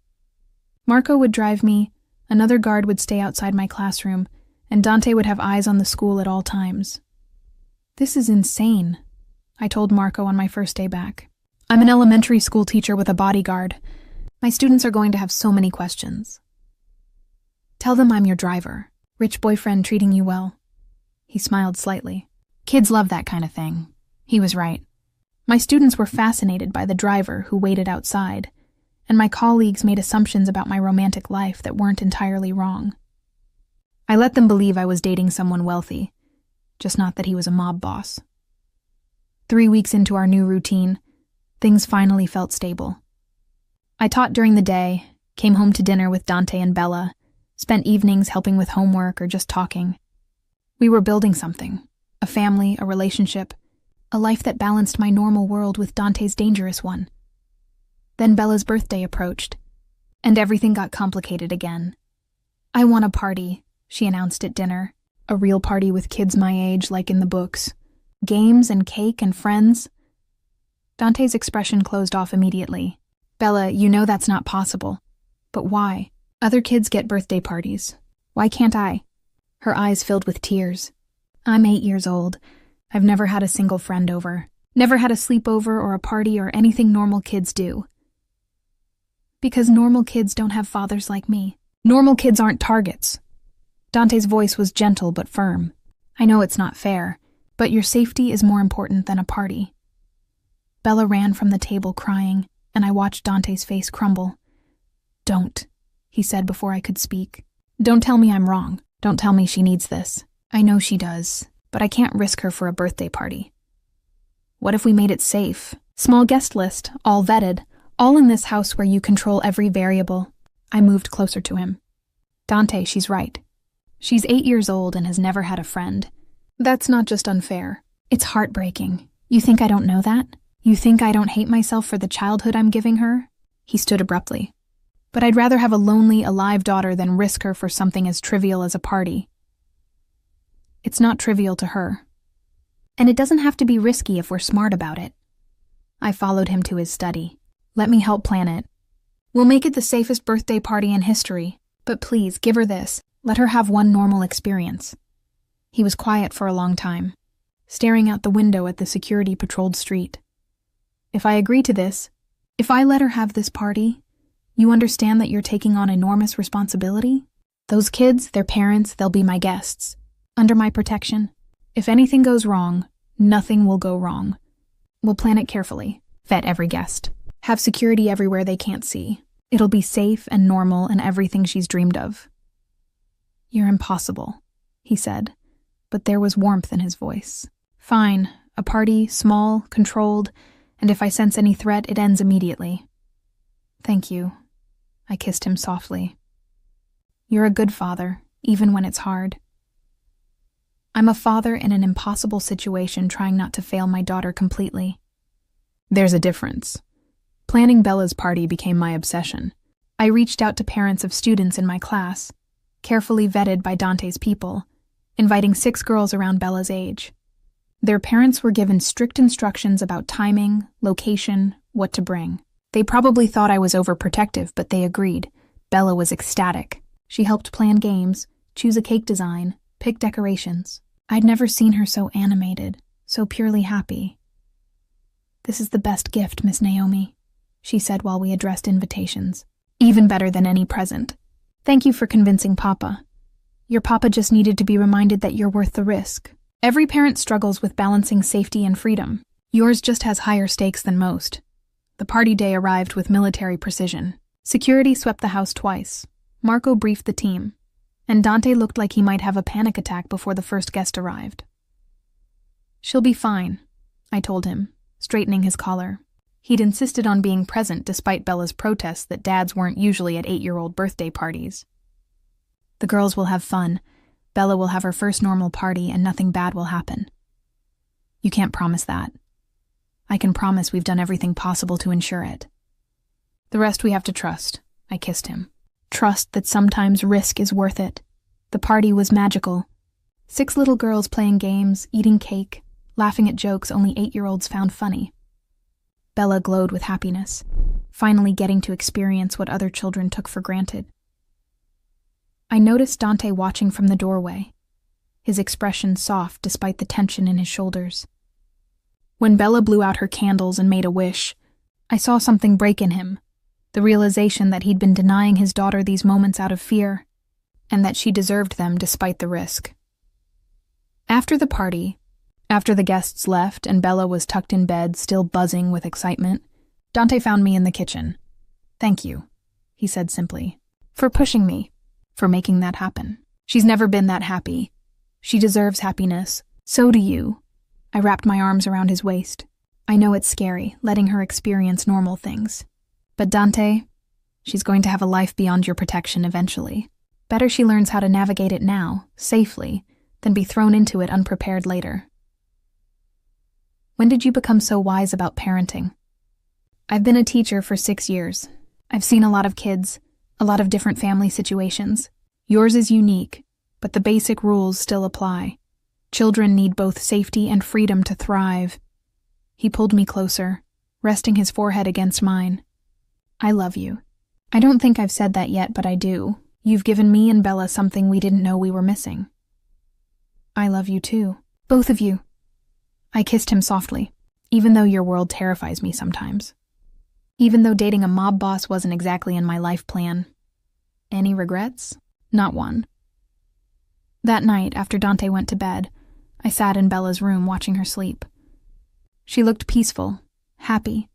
Marco would drive me, another guard would stay outside my classroom, and Dante would have eyes on the school at all times. "This is insane," I told Marco on my first day back. "I'm an elementary school teacher with a bodyguard. My students are going to have so many questions." "Tell them I'm your driver. Rich boyfriend treating you well." He smiled slightly. "Kids love that kind of thing." He was right. My students were fascinated by the driver who waited outside, and my colleagues made assumptions about my romantic life that weren't entirely wrong. I let them believe I was dating someone wealthy, just not that he was a mob boss. 3 weeks into our new routine, things finally felt stable. I taught during the day, came home to dinner with Dante and Bella, spent evenings helping with homework or just talking. We were building something, a family, a relationship, a life that balanced my normal world with Dante's dangerous one. Then Bella's birthday approached, and everything got complicated again. "I want a party," she announced at dinner, a real party with kids my age like in the books. Games and cake and friends. Dante's expression closed off immediately. "Bella, you know that's not possible. But why? Other kids get birthday parties. Why can't I?" Her eyes filled with tears. "I'm 8 years old. I've never had a single friend over. Never had a sleepover or a party or anything normal kids do. Because normal kids don't have fathers like me. Normal kids aren't targets." Dante's voice was gentle but firm. "I know it's not fair, but your safety is more important than a party." Bella ran from the table crying, and I watched Dante's face crumble. "Don't," he said before I could speak. "Don't tell me I'm wrong. Don't tell me she needs this. I know she does, but I can't risk her for a birthday party. What if we made it safe? Small guest list, all vetted, all in this house where you control every variable." I moved closer to him. "Dante, she's right. She's 8 years old and has never had a friend. That's not just unfair. It's heartbreaking. You think I don't know that? You think I don't hate myself for the childhood I'm giving her?" He stood abruptly. "But I'd rather have a lonely, alive daughter than risk her for something as trivial as a party." "It's not trivial to her. And it doesn't have to be risky if we're smart about it." I followed him to his study. "Let me help plan it. We'll make it the safest birthday party in history. But please, give her this. Let her have one normal experience." He was quiet for a long time, staring out the window at the security-patrolled street. "If I agree to this, if I let her have this party, you understand that you're taking on enormous responsibility? Those kids, their parents, they'll be my guests, under my protection. If anything goes wrong, nothing will go wrong. We'll plan it carefully, vet every guest, have security everywhere they can't see. It'll be safe and normal and everything she's dreamed of." "You're impossible," he said, but there was warmth in his voice. "Fine, a party, small, controlled, and if I sense any threat, it ends immediately." "Thank you." I kissed him softly. "You're a good father, even when it's hard." I'm a father in an impossible situation trying not to fail my daughter completely. There's a difference. Planning Bella's party became my obsession. I reached out to parents of students in my class, carefully vetted by Dante's people, inviting 6 girls around Bella's age. Their parents were given strict instructions about timing, location, what to bring. They probably thought I was overprotective, but they agreed. Bella was ecstatic. She helped plan games, choose a cake design, pick decorations. I'd never seen her so animated, so purely happy. "This is the best gift, Miss Naomi," she said while we addressed invitations. "Even better than any present. Thank you for convincing Papa. Your Papa just needed to be reminded that you're worth the risk. Every parent struggles with balancing safety and freedom. Yours just has higher stakes than most." The party day arrived with military precision. Security swept the house twice. Marco briefed the team, and Dante looked like he might have a panic attack before the first guest arrived. "She'll be fine," I told him, straightening his collar. He'd insisted on being present despite Bella's protests that dads weren't usually at 8-year-old birthday parties. "The girls will have fun. Bella will have her first normal party and nothing bad will happen." "You can't promise that." "I can promise we've done everything possible to ensure it. The rest we have to trust." I kissed him. "Trust that sometimes risk is worth it." The party was magical. 6 little girls playing games, eating cake, laughing at jokes only 8-year-olds found funny. Bella glowed with happiness, finally getting to experience what other children took for granted. I noticed Dante watching from the doorway, his expression soft despite the tension in his shoulders. When Bella blew out her candles and made a wish, I saw something break in him, the realization that he'd been denying his daughter these moments out of fear, and that she deserved them despite the risk. After the party, after the guests left and Bella was tucked in bed, still buzzing with excitement, Dante found me in the kitchen. "Thank you," he said simply, "for pushing me, for making that happen. She's never been that happy. She deserves happiness. So do you." I wrapped my arms around his waist. "I know it's scary, letting her experience normal things. But Dante, she's going to have a life beyond your protection eventually. Better she learns how to navigate it now, safely, than be thrown into it unprepared later." "When did you become so wise about parenting?" "I've been a teacher for 6 years. I've seen a lot of kids, a lot of different family situations. Yours is unique, but the basic rules still apply. Children need both safety and freedom to thrive." He pulled me closer, resting his forehead against mine. "I love you. I don't think I've said that yet, but I do. You've given me and Bella something we didn't know we were missing." "I love you too. Both of you." I kissed him softly, "Even though your world terrifies me sometimes. Even though dating a mob boss wasn't exactly in my life plan. Any regrets?" "Not one." That night, after Dante went to bed, I sat in Bella's room watching her sleep. She looked peaceful, happy,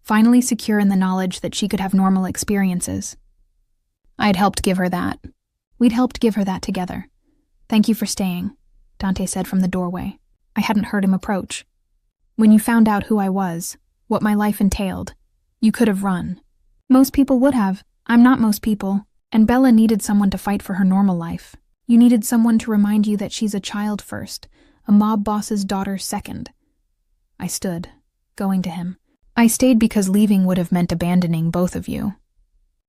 finally secure in the knowledge that she could have normal experiences. I'd helped give her that. We'd helped give her that together. "Thank you for staying," Dante said from the doorway. I hadn't heard him approach. "When you found out who I was, what my life entailed, you could have run. Most people would have. I'm not most people, and Bella needed someone to fight for her normal life. You needed someone to remind you that she's a child first, a mob boss's daughter second. I stood, going to him. I stayed because leaving would have meant abandoning both of you.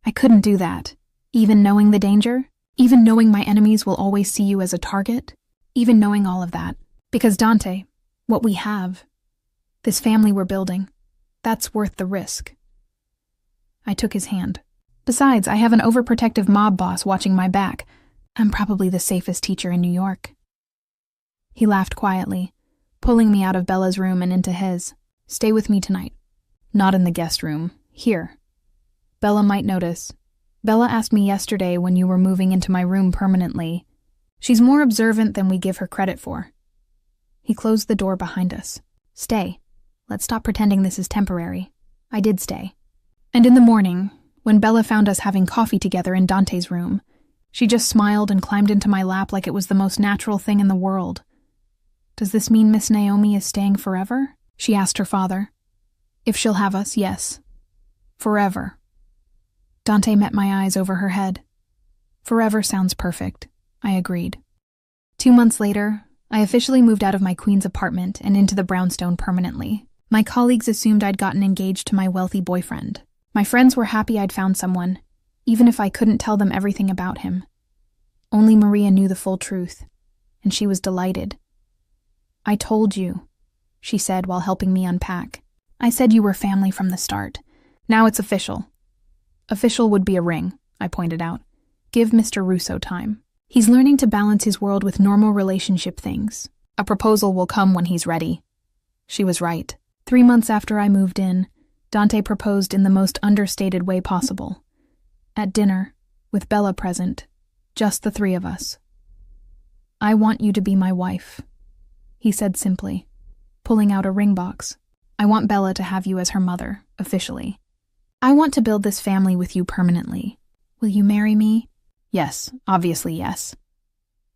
I couldn't do that, even knowing the danger, even knowing my enemies will always see you as a target, even knowing all of that. Because Dante, what we have, this family we're building, that's worth the risk. I took his hand. Besides, I have an overprotective mob boss watching my back. I'm probably the safest teacher in New York. He laughed quietly, pulling me out of Bella's room and into his. Stay with me tonight. Not in the guest room. Here. Bella might notice. Bella asked me yesterday when you were moving into my room permanently. She's more observant than we give her credit for. He closed the door behind us. Stay. Let's stop pretending this is temporary. I did stay. And in the morning, when Bella found us having coffee together in Dante's room, she just smiled and climbed into my lap like it was the most natural thing in the world. Does this mean Miss Naomi is staying forever? She asked her father. If she'll have us, yes. Forever. Dante met my eyes over her head. Forever sounds perfect, I agreed. 2 months later, I officially moved out of my Queens apartment and into the brownstone permanently. My colleagues assumed I'd gotten engaged to my wealthy boyfriend. My friends were happy I'd found someone, even if I couldn't tell them everything about him. Only Maria knew the full truth, and she was delighted. I told you, she said while helping me unpack. I said you were family from the start. Now it's official. Official would be a ring, I pointed out. Give Mr. Russo time. He's learning to balance his world with normal relationship things. A proposal will come when he's ready. She was right. 3 months after I moved in, Dante proposed in the most understated way possible. At dinner, with Bella present, just the 3 of us. I want you to be my wife, he said simply, pulling out a ring box. I want Bella to have you as her mother, officially. I want to build this family with you permanently. Will you marry me? Yes, obviously yes.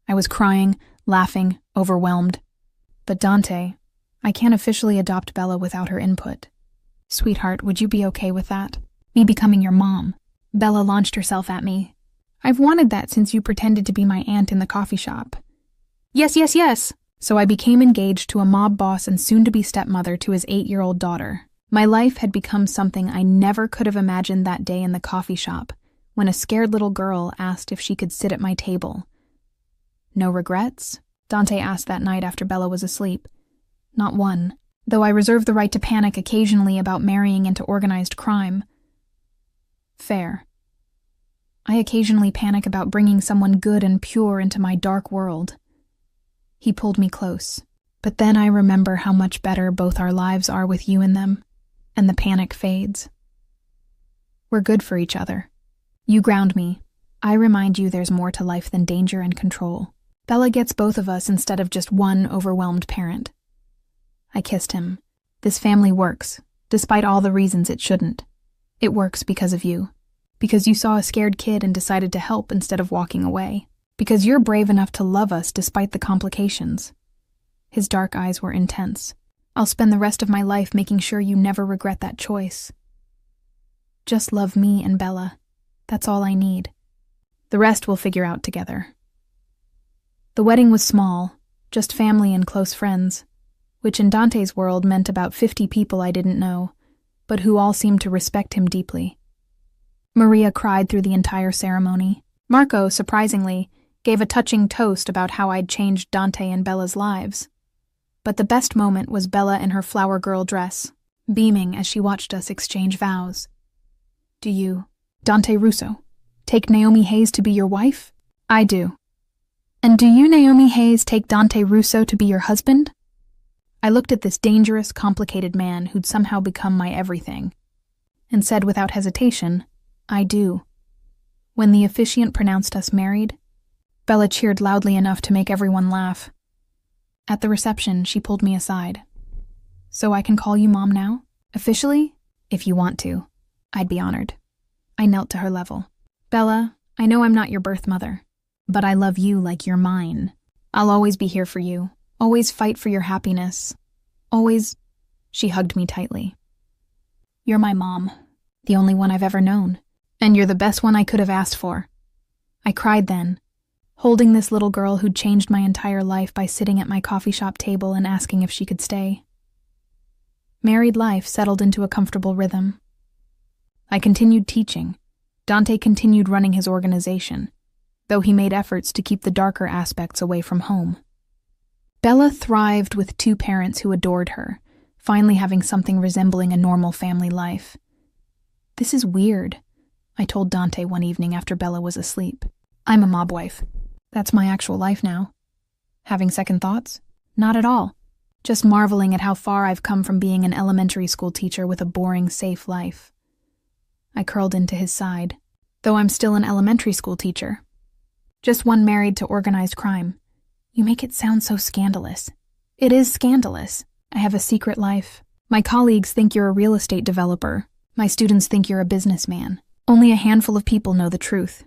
I was crying, laughing, overwhelmed. But Dante, I can't officially adopt Bella without her input. Sweetheart, would you be okay with that? Me becoming your mom? Bella launched herself at me. I've wanted that since you pretended to be my aunt in the coffee shop. Yes, yes, yes! So I became engaged to a mob boss and soon-to-be stepmother to his 8-year-old daughter. My life had become something I never could have imagined that day in the coffee shop, when a scared little girl asked if she could sit at my table. No regrets? Dante asked that night after Bella was asleep. Not one, though I reserve the right to panic occasionally about marrying into organized crime. Fair. I occasionally panic about bringing someone good and pure into my dark world. He pulled me close, but then I remember how much better both our lives are with you in them, and the panic fades. We're good for each other. You ground me. I remind you there's more to life than danger and control. Bella gets both of us instead of just one overwhelmed parent. I kissed him. This family works, despite all the reasons it shouldn't. It works because of you. Because you saw a scared kid and decided to help instead of walking away. Because you're brave enough to love us despite the complications. His dark eyes were intense. I'll spend the rest of my life making sure you never regret that choice. Just love me and Bella. That's all I need. The rest we'll figure out together. The wedding was small, just family and close friends, which in Dante's world meant about 50 people I didn't know, but who all seemed to respect him deeply. Maria cried through the entire ceremony. Marco, surprisingly, gave a touching toast about how I'd changed Dante and Bella's lives. But the best moment was Bella in her flower girl dress, beaming as she watched us exchange vows. Do you, Dante Russo, take Naomi Hayes to be your wife? I do. And do you, Naomi Hayes, take Dante Russo to be your husband? I looked at this dangerous, complicated man who'd somehow become my everything, and said without hesitation, I do. When the officiant pronounced us married, Bella cheered loudly enough to make everyone laugh. At the reception, she pulled me aside. So I can call you Mom now? Officially? If you want to. I'd be honored. I knelt to her level. Bella, I know I'm not your birth mother, but I love you like you're mine. I'll always be here for you. Always fight for your happiness. Always... She hugged me tightly. You're my mom, the only one I've ever known, and you're the best one I could have asked for. I cried then, holding this little girl who'd changed my entire life by sitting at my coffee shop table and asking if she could stay. Married life settled into a comfortable rhythm. I continued teaching. Dante continued running his organization, though he made efforts to keep the darker aspects away from home. Bella thrived with 2 parents who adored her, finally having something resembling a normal family life. "This is weird," I told Dante one evening after Bella was asleep. "I'm a mob wife. That's my actual life now." Having second thoughts? Not at all. Just marveling at how far I've come from being an elementary school teacher with a boring, safe life. I curled into his side, though I'm still an elementary school teacher. Just one married to organized crime. You make it sound so scandalous. It is scandalous. I have a secret life. My colleagues think you're a real estate developer. My students think you're a businessman. Only a handful of people know the truth.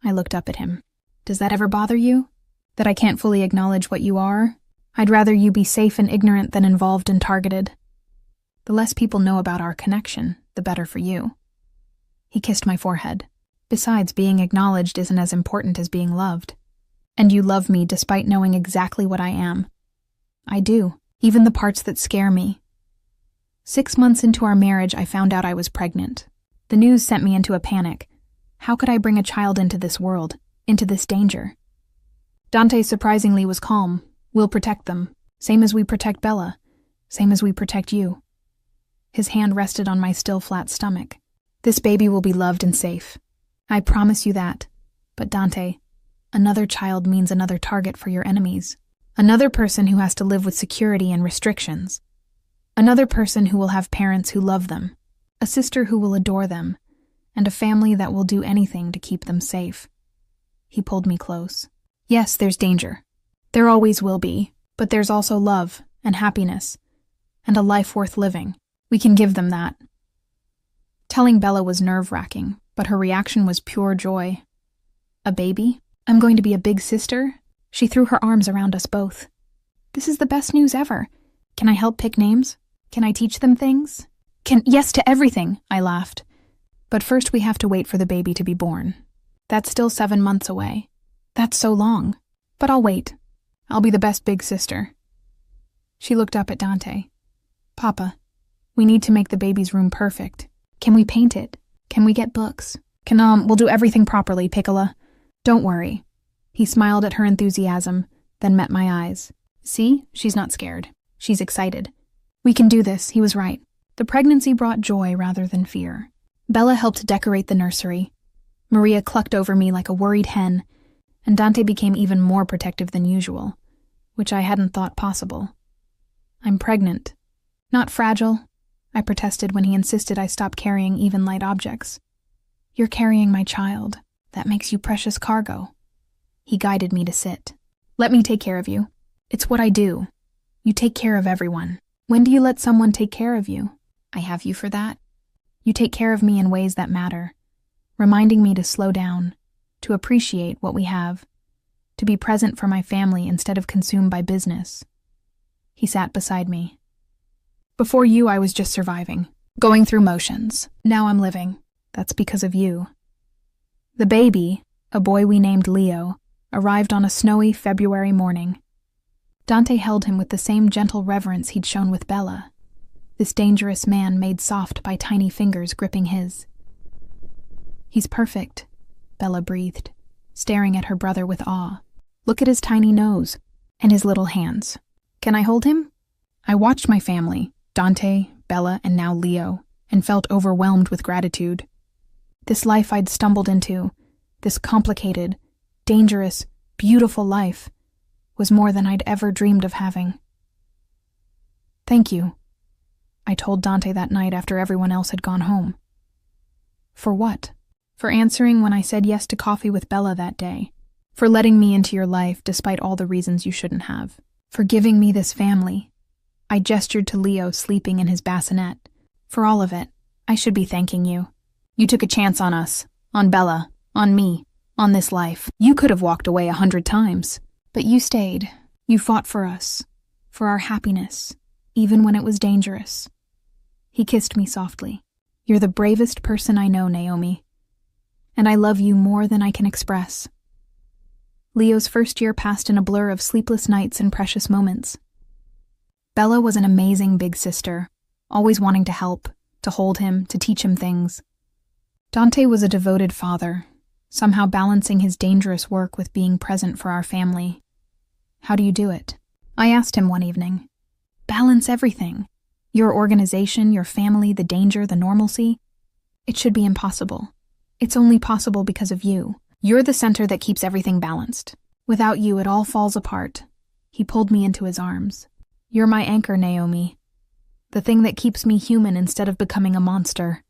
I looked up at him. Does that ever bother you? That I can't fully acknowledge what you are? I'd rather you be safe and ignorant than involved and targeted. The less people know about our connection, the better for you. He kissed my forehead. Besides, being acknowledged isn't as important as being loved. And you love me despite knowing exactly what I am. I do, even the parts that scare me. 6 months into our marriage, I found out I was pregnant. The news sent me into a panic. How could I bring a child into this world, into this danger? Dante surprisingly was calm. We'll protect them, same as we protect Bella, same as we protect you. His hand rested on my still flat stomach. This baby will be loved and safe. I promise you that. But Dante, another child means another target for your enemies. Another person who has to live with security and restrictions. Another person who will have parents who love them. A sister who will adore them. And a family that will do anything to keep them safe. He pulled me close. Yes, there's danger. There always will be. But there's also love and happiness. And a life worth living. We can give them that. Telling Bella was nerve-wracking, but her reaction was pure joy. A baby? I'm going to be a big sister? She threw her arms around us both. This is the best news ever. Can I help pick names? Can I teach them things? Yes to everything, I laughed. But first we have to wait for the baby to be born. That's still 7 months away. That's so long. But I'll wait. I'll be the best big sister. She looked up at Dante. Papa, we need to make the baby's room perfect. Can we paint it? Can we get books? We'll do everything properly, Piccola. Don't worry. He smiled at her enthusiasm, then met my eyes. See, she's not scared. She's excited. We can do this, he was right. The pregnancy brought joy rather than fear. Bella helped decorate the nursery. Maria clucked over me like a worried hen, and Dante became even more protective than usual, which I hadn't thought possible. I'm pregnant. Not fragile, I protested when he insisted I stop carrying even light objects. You're carrying my child. That makes you precious cargo. He guided me to sit. Let me take care of you. It's what I do. You take care of everyone. When do you let someone take care of you? I have you for that. You take care of me in ways that matter, reminding me to slow down, to appreciate what we have, to be present for my family instead of consumed by business. He sat beside me. Before you, I was just surviving, going through motions. Now I'm living. That's because of you. The baby, a boy we named Leo, arrived on a snowy February morning. Dante held him with the same gentle reverence he'd shown with Bella, this dangerous man made soft by tiny fingers gripping his. He's perfect, Bella breathed, staring at her brother with awe. Look at his tiny nose and his little hands. Can I hold him? I watched my family, Dante, Bella, and now Leo, and felt overwhelmed with gratitude. This life I'd stumbled into, this complicated, dangerous, beautiful life, was more than I'd ever dreamed of having. Thank you, I told Dante that night after everyone else had gone home. For what? For answering when I said yes to coffee with Bella that day. For letting me into your life despite all the reasons you shouldn't have. For giving me this family. I gestured to Leo sleeping in his bassinet. For all of it, I should be thanking you. You took a chance on us, on Bella, on me, on this life. You could have walked away 100 times. But you stayed. You fought for us, for our happiness, even when it was dangerous. He kissed me softly. You're the bravest person I know, Naomi. And I love you more than I can express. Leo's first year passed in a blur of sleepless nights and precious moments. Bella was an amazing big sister, always wanting to help, to hold him, to teach him things. Dante was a devoted father, somehow balancing his dangerous work with being present for our family. How do you do it? I asked him one evening. Balance everything. Your organization, your family, the danger, the normalcy. It should be impossible. It's only possible because of you. You're the center that keeps everything balanced. Without you, it all falls apart. He pulled me into his arms. You're my anchor, Naomi. The thing that keeps me human instead of becoming a monster.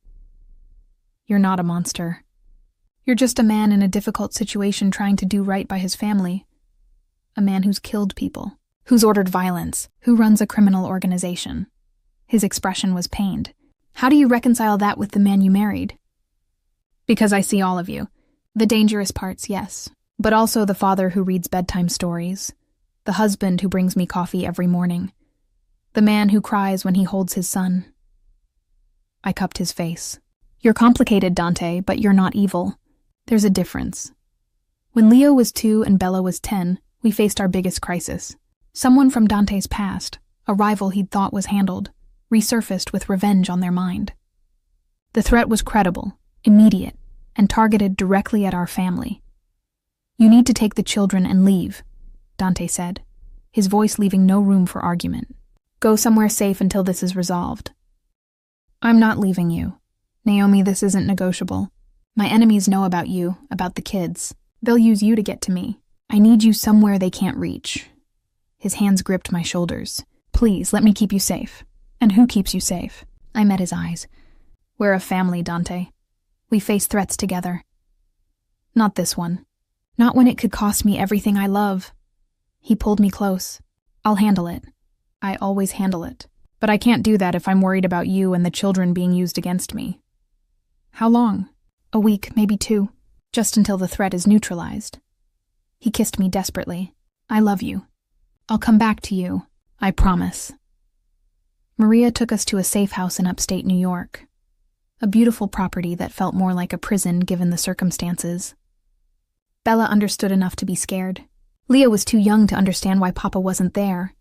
You're not a monster. You're just a man in a difficult situation trying to do right by his family. A man who's killed people, who's ordered violence, who runs a criminal organization. His expression was pained. How do you reconcile that with the man you married? Because I see all of you. The dangerous parts, yes, but also the father who reads bedtime stories, the husband who brings me coffee every morning, the man who cries when he holds his son. I cupped his face. You're complicated, Dante, but you're not evil. There's a difference. When Leo was 2 and Bella was 10, we faced our biggest crisis. Someone from Dante's past, a rival he'd thought was handled, resurfaced with revenge on their mind. The threat was credible, immediate, and targeted directly at our family. You need to take the children and leave, Dante said, his voice leaving no room for argument. Go somewhere safe until this is resolved. I'm not leaving you. Naomi, this isn't negotiable. My enemies know about you, about the kids. They'll use you to get to me. I need you somewhere they can't reach. His hands gripped my shoulders. Please, let me keep you safe. And who keeps you safe? I met his eyes. We're a family, Dante. We face threats together. Not this one. Not when it could cost me everything I love. He pulled me close. I'll handle it. I always handle it. But I can't do that if I'm worried about you and the children being used against me. How long? A week, maybe 2. Just until the threat is neutralized. He kissed me desperately. I love you. I'll come back to you. I promise. Maria took us to a safe house in upstate New York. A beautiful property that felt more like a prison given the circumstances. Bella understood enough to be scared. Leo was too young to understand why Papa wasn't there.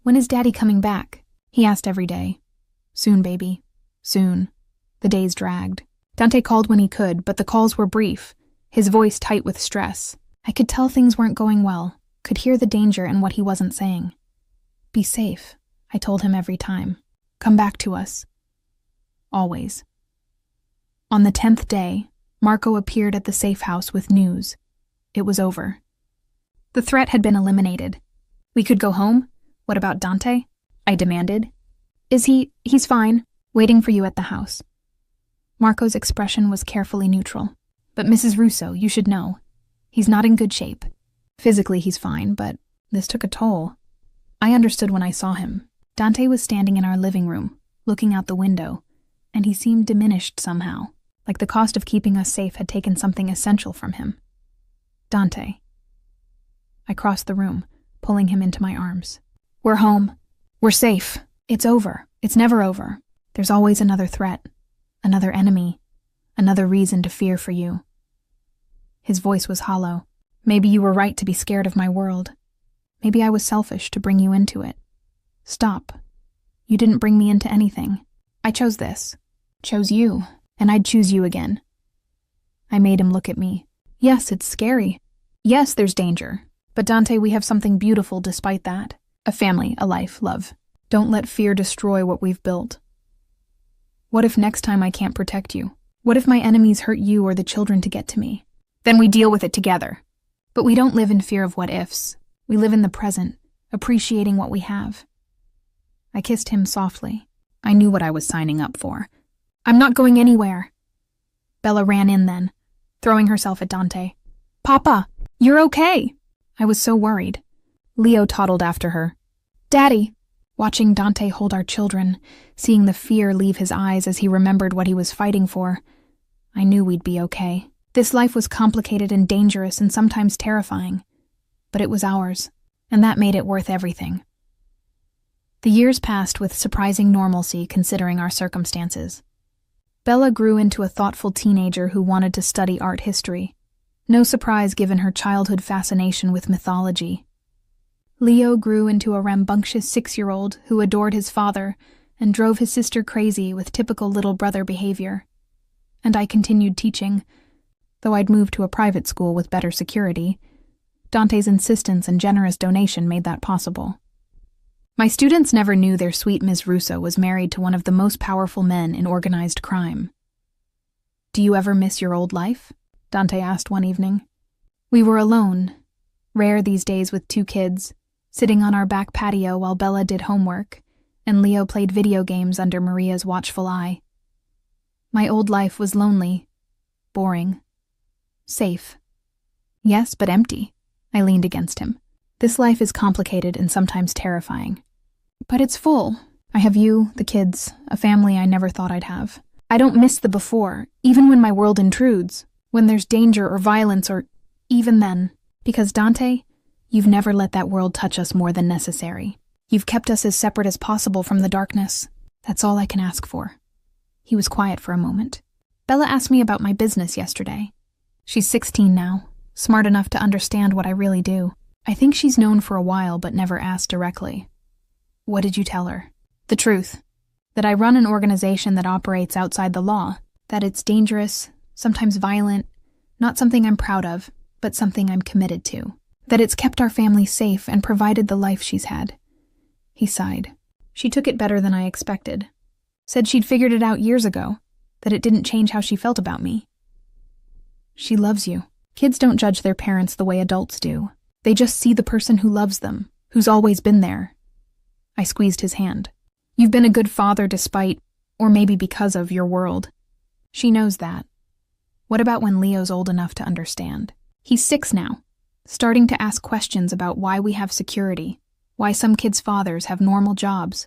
When is Daddy coming back? He asked every day. Soon, baby. Soon. The days dragged. Dante called when he could, but the calls were brief, his voice tight with stress. I could tell things weren't going well, could hear the danger in what he wasn't saying. Be safe, I told him every time. Come back to us. Always. On the 10th day, Marco appeared at the safe house with news. It was over. The threat had been eliminated. We could go home? What about Dante? I demanded. He's fine, waiting for you at the house. Marco's expression was carefully neutral. But Mrs. Russo, you should know. He's not in good shape. Physically he's fine, but this took a toll. I understood when I saw him. Dante was standing in our living room, looking out the window, and he seemed diminished somehow, like the cost of keeping us safe had taken something essential from him. Dante. I crossed the room, pulling him into my arms. We're home. We're safe. It's over. It's never over. There's always another threat, another enemy, another reason to fear for you. His voice was hollow. Maybe you were right to be scared of my world. Maybe I was selfish to bring you into it. Stop. You didn't bring me into anything. I chose this. Chose you, and I'd choose you again. I made him look at me. Yes, it's scary. Yes, there's danger. But Dante, we have something beautiful despite that. A family, a life, love. Don't let fear destroy what we've built. What if next time I can't protect you? What if my enemies hurt you or the children to get to me? Then we deal with it together. But we don't live in fear of what ifs. We live in the present, appreciating what we have. I kissed him softly. I knew what I was signing up for. I'm not going anywhere. Bella ran in then, throwing herself at Dante. Papa, you're okay. I was so worried. Leo toddled after her. Daddy. Watching Dante hold our children, seeing the fear leave his eyes as he remembered what he was fighting for, I knew we'd be okay. This life was complicated and dangerous and sometimes terrifying, but it was ours, and that made it worth everything. The years passed with surprising normalcy considering our circumstances. Bella grew into a thoughtful teenager who wanted to study art history. No surprise given her childhood fascination with mythology. Leo grew into a rambunctious 6-year-old who adored his father and drove his sister crazy with typical little brother behavior. And I continued teaching, though I'd moved to a private school with better security. Dante's insistence and generous donation made that possible. My students never knew their sweet Ms. Russo was married to one of the most powerful men in organized crime. "Do you ever miss your old life?" Dante asked one evening. We were alone, rare these days with 2 kids, sitting on our back patio while Bella did homework, and Leo played video games under Maria's watchful eye. My old life was lonely, boring, safe. Yes, but empty. I leaned against him. This life is complicated and sometimes terrifying. But it's full. I have you, the kids, a family I never thought I'd have. I don't miss the before, even when my world intrudes, when there's danger or violence or even then. Because Dante, you've never let that world touch us more than necessary. You've kept us as separate as possible from the darkness. That's all I can ask for. He was quiet for a moment. Bella asked me about my business yesterday. She's 16 now, smart enough to understand what I really do. I think she's known for a while but never asked directly. What did you tell her? The truth. That I run an organization that operates outside the law. That it's dangerous, sometimes violent, not something I'm proud of, but something I'm committed to. That it's kept our family safe and provided the life she's had. He sighed. She took it better than I expected. Said she'd figured it out years ago, that it didn't change how she felt about me. She loves you. Kids don't judge their parents the way adults do. They just see the person who loves them, who's always been there. I squeezed his hand. You've been a good father despite, or maybe because of, your world. She knows that. What about when Leo's old enough to understand? He's 6 now, starting to ask questions about why we have security, why some kids' fathers have normal jobs.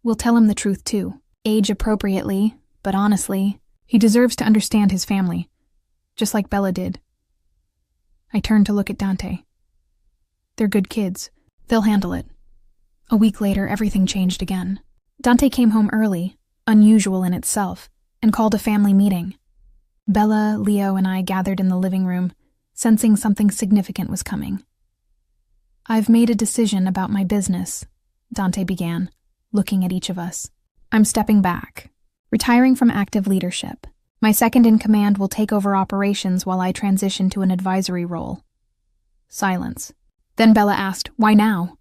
We'll tell him the truth too, age appropriately, but honestly, he deserves to understand his family, just like Bella did. I turned to look at Dante. They're good kids. They'll handle it. A week later, everything changed again. Dante came home early, unusual in itself, and called a family meeting. Bella, Leo, and I gathered in the living room, sensing something significant was coming. I've made a decision about my business, Dante began, looking at each of us. I'm stepping back, retiring from active leadership. My second-in-command will take over operations while I transition to an advisory role. Silence. Then Bella asked, why now?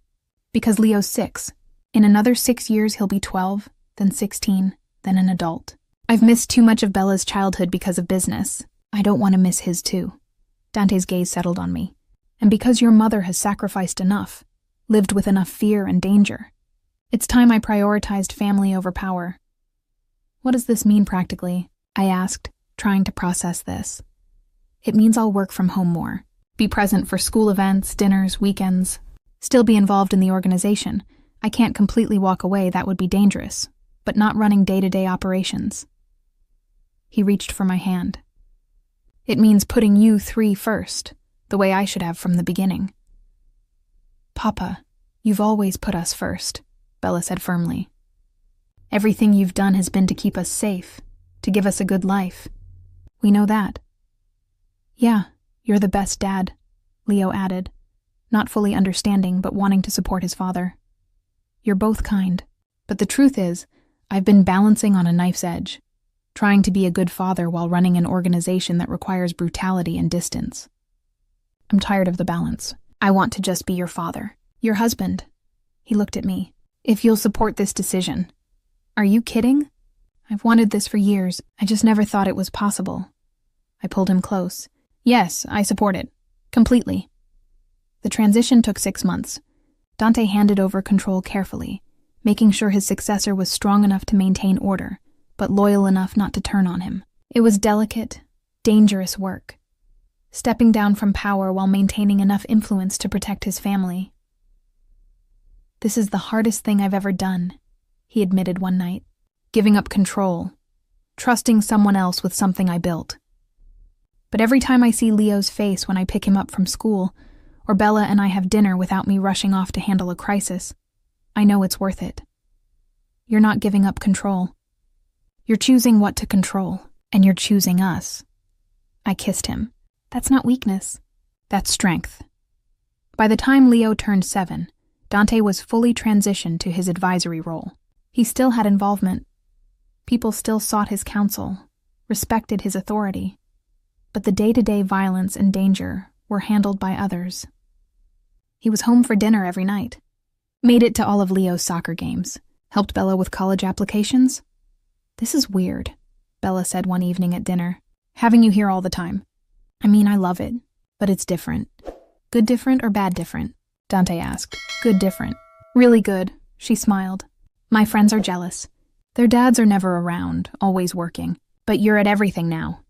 Because Leo's 6. In another 6 years, he'll be 12, then 16, then an adult. I've missed too much of Bella's childhood because of business. I don't want to miss his too. Dante's gaze settled on me. And because your mother has sacrificed enough, lived with enough fear and danger, it's time I prioritized family over power. What does this mean practically? I asked, trying to process this. It means I'll work from home more, be present for school events, dinners, weekends, still be involved in the organization. I can't completely walk away, that would be dangerous, but not running day-to-day operations. He reached for my hand. It means putting you 3 first, the way I should have from the beginning. Papa, you've always put us first, Bella said firmly. Everything you've done has been to keep us safe, to give us a good life. We know that. Yeah, you're the best dad, Leo added, not fully understanding but wanting to support his father. You're both kind, but the truth is, I've been balancing on a knife's edge, trying to be a good father while running an organization that requires brutality and distance. I'm tired of the balance. I want to just be your father, your husband. He looked at me. If you'll support this decision. Are you kidding? I've wanted this for years. I just never thought it was possible. I pulled him close. Yes, I support it. Completely. The transition took 6 months. Dante handed over control carefully, making sure his successor was strong enough to maintain order, but loyal enough not to turn on him. It was delicate, dangerous work. Stepping down from power while maintaining enough influence to protect his family. This is the hardest thing I've ever done, he admitted one night. Giving up control, trusting someone else with something I built. But every time I see Leo's face when I pick him up from school, or Bella and I have dinner without me rushing off to handle a crisis, I know it's worth it. You're not giving up control. You're choosing what to control, and you're choosing us. I kissed him. That's not weakness. That's strength. By the time Leo turned 7, Dante was fully transitioned to his advisory role. He still had involvement. People still sought his counsel, respected his authority, but the day-to-day violence and danger were handled by others. He was home for dinner every night, made it to all of Leo's soccer games, helped Bella with college applications. "This is weird," Bella said one evening at dinner, "having you here all the time. I mean, I love it, but it's different." "Good different or bad different?" Dante asked. "Good different." "Really good," she smiled. "My friends are jealous. Their dads are never around, always working. But you're at everything now."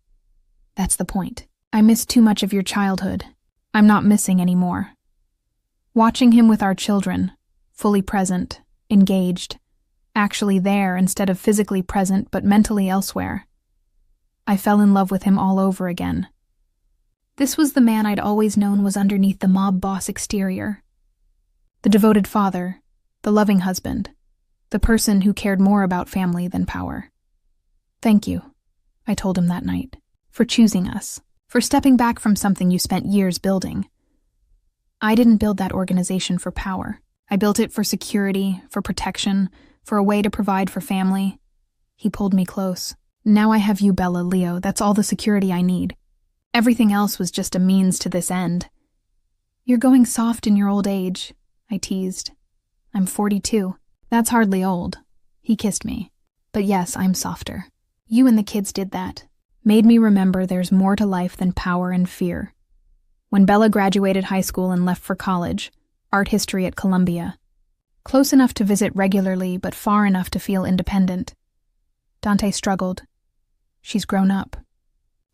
"That's the point. I miss too much of your childhood. I'm not missing anymore." Watching him with our children, fully present, engaged, actually there instead of physically present but mentally elsewhere, I fell in love with him all over again. This was the man I'd always known was underneath the mob boss exterior. The devoted father, the loving husband, the person who cared more about family than power. "Thank you," I told him that night, "for choosing us, for stepping back from something you spent years building. I didn't build that organization for power. I built it for security, for protection, for a way to provide for family." He pulled me close. "Now I have you, Bella, Leo. That's all the security I need. Everything else was just a means to this end." "You're going soft in your old age," I teased. "I'm 42. That's hardly old." He kissed me. "But yes, I'm softer. You and the kids did that. Made me remember there's more to life than power and fear." When Bella graduated high school and left for college, art history at Columbia, close enough to visit regularly but far enough to feel independent, Dante struggled. "She's grown up."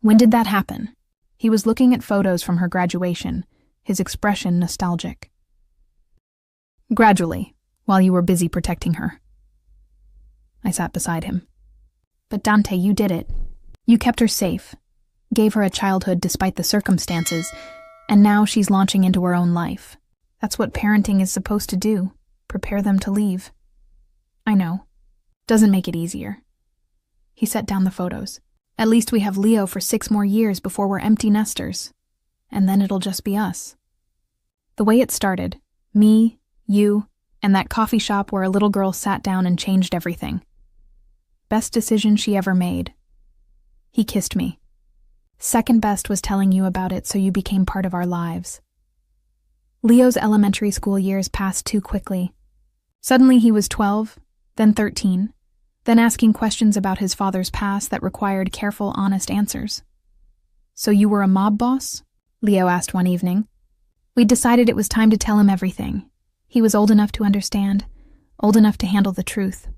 "When did that happen?" He was looking at photos from her graduation, his expression nostalgic. "Gradually, while you were busy protecting her." I sat beside him. "But Dante, you did it. You kept her safe, gave her a childhood despite the circumstances, and now she's launching into her own life. That's what parenting is supposed to do, prepare them to leave." "I know. Doesn't make it easier." He set down the photos. "At least we have Leo for 6 more years before we're empty nesters. And then it'll just be us." The way it started, me, you, and that coffee shop where a little girl sat down and changed everything. Best decision she ever made. He kissed me. Second best was telling you about it so you became part of our lives. Leo's elementary school years passed too quickly. Suddenly he was 12, then 13, then asking questions about his father's past that required careful, honest answers. "So you were a mob boss?" Leo asked one evening. We decided it was time to tell him everything. He was old enough to understand, old enough to handle the truth.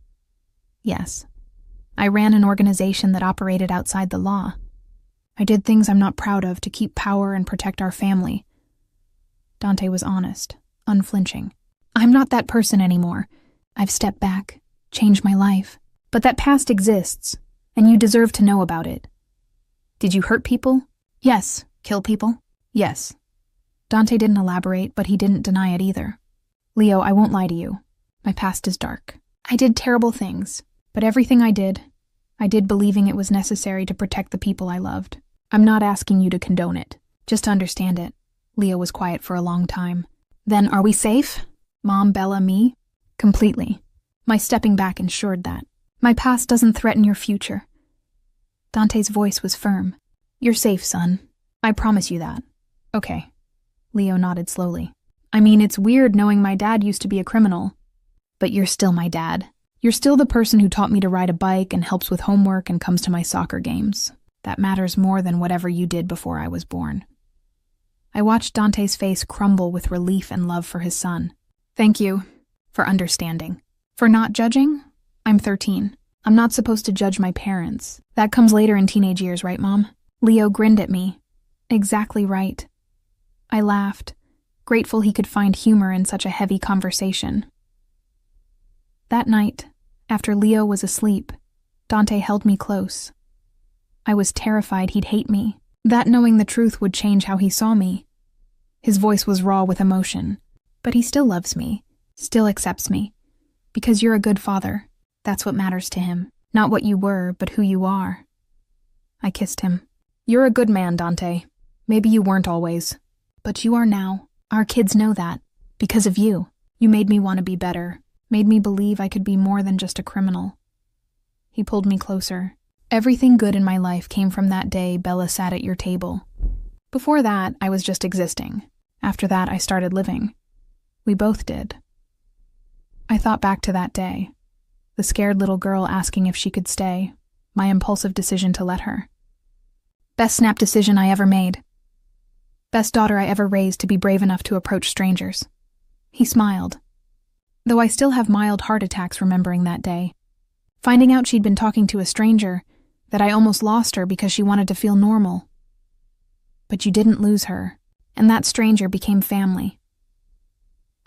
"Yes. I ran an organization that operated outside the law. I did things I'm not proud of to keep power and protect our family." Dante was honest, unflinching. "I'm not that person anymore. I've stepped back, changed my life. But that past exists, and you deserve to know about it." "Did you hurt people?" "Yes." "Kill people?" "Yes." Dante didn't elaborate, but he didn't deny it either. "Leo, I won't lie to you. My past is dark. I did terrible things, but everything I did believing it was necessary to protect the people I loved. I'm not asking you to condone it, just to understand it." Leo was quiet for a long time. "Then are we safe? Mom, Bella, me?" "Completely. My stepping back ensured that. My past doesn't threaten your future." Dante's voice was firm. "You're safe, son. I promise you that." "Okay." Leo nodded slowly. "I mean, it's weird knowing my dad used to be a criminal. But you're still my dad. You're still the person who taught me to ride a bike and helps with homework and comes to my soccer games. That matters more than whatever you did before I was born." I watched Dante's face crumble with relief and love for his son. "Thank you for understanding. For not judging? I'm 13. I'm not supposed to judge my parents. That comes later in teenage years, right, Mom?" Leo grinned at me. "Exactly right." I laughed, grateful he could find humor in such a heavy conversation. That night, after Leo was asleep, Dante held me close. I was terrified he'd hate me, that knowing the truth would change how he saw me. His voice was raw with emotion. "But he still loves me, still accepts me. Because you're a good father. That's what matters to him. Not what you were, but who you are." I kissed him. "You're a good man, Dante. Maybe you weren't always, but you are now. Our kids know that. Because of you. You made me want to be better, made me believe I could be more than just a criminal. He pulled me closer. Everything good in my life came from that day Bella sat at your table. Before that, I was just existing. After that, I started living. We both did. I thought back to that day. The scared little girl asking if she could stay. My impulsive decision to let her. Best snap decision I ever made. Best daughter I ever raised to be brave enough to approach strangers. He smiled. Though I still have mild heart attacks remembering that day. Finding out she'd been talking to a stranger, that I almost lost her because she wanted to feel normal. But you didn't lose her, and that stranger became family.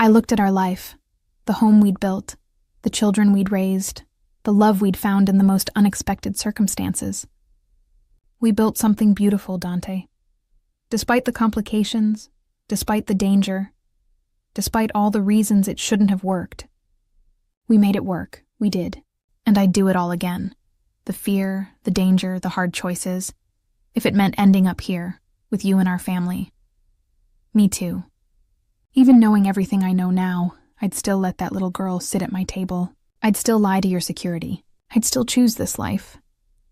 I looked at our life, the home we'd built, the children we'd raised, the love we'd found in the most unexpected circumstances. We built something beautiful, Dante. Despite the complications, despite the danger, despite all the reasons it shouldn't have worked. We made it work, we did, and I'd do it all again. The fear, the danger, the hard choices, if it meant ending up here, with you and our family. Me too. Even knowing everything I know now, I'd still let that little girl sit at my table. I'd still lie to your security. I'd still choose this life.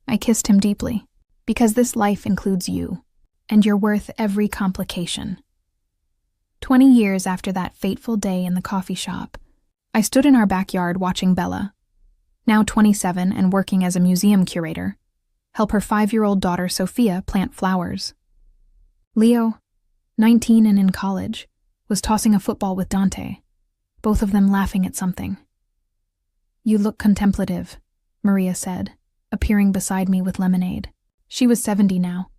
I kissed him deeply, because this life includes you, and you're worth every complication. 20 years after that fateful day in the coffee shop, I stood in our backyard watching Bella, now 27 and working as a museum curator, help her 5-year-old daughter Sophia plant flowers. Leo, 19 and in college, was tossing a football with Dante, both of them laughing at something. You look contemplative, Maria said, appearing beside me with lemonade. She was 70 now,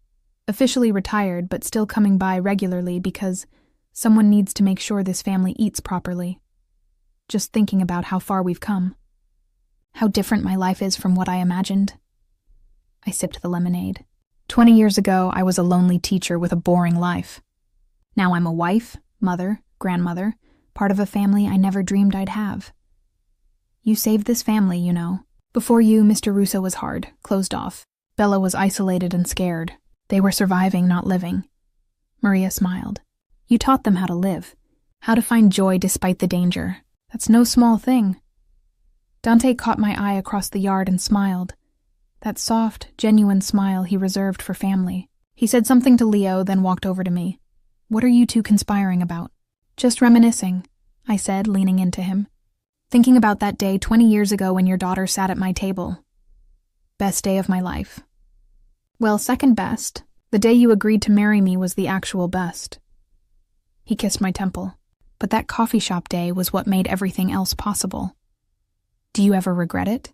officially retired but still coming by regularly because someone needs to make sure this family eats properly. Just thinking about how far we've come. How different my life is from what I imagined. I sipped the lemonade. 20 years ago, I was a lonely teacher with a boring life. Now I'm a wife, mother, grandmother, part of a family I never dreamed I'd have. You saved this family, you know. Before you, Mr. Russo was hard, closed off. Bella was isolated and scared. They were surviving, not living. Maria smiled. You taught them how to live, how to find joy despite the danger. That's no small thing. Dante caught my eye across the yard and smiled. That soft, genuine smile he reserved for family. He said something to Leo, then walked over to me. What are you two conspiring about? Just reminiscing, I said, leaning into him. Thinking about that day 20 years ago when your daughter sat at my table. Best day of my life. Well, second best. The day you agreed to marry me was the actual best. He kissed my temple. But that coffee shop day was what made everything else possible. Do you ever regret it?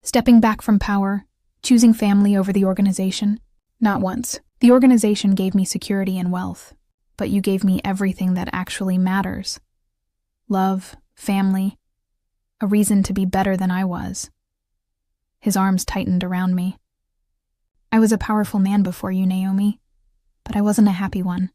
Stepping back from power, choosing family over the organization? Not once. The organization gave me security and wealth, but you gave me everything that actually matters. Love, family, a reason to be better than I was. His arms tightened around me. I was a powerful man before you, Naomi, but I wasn't a happy one.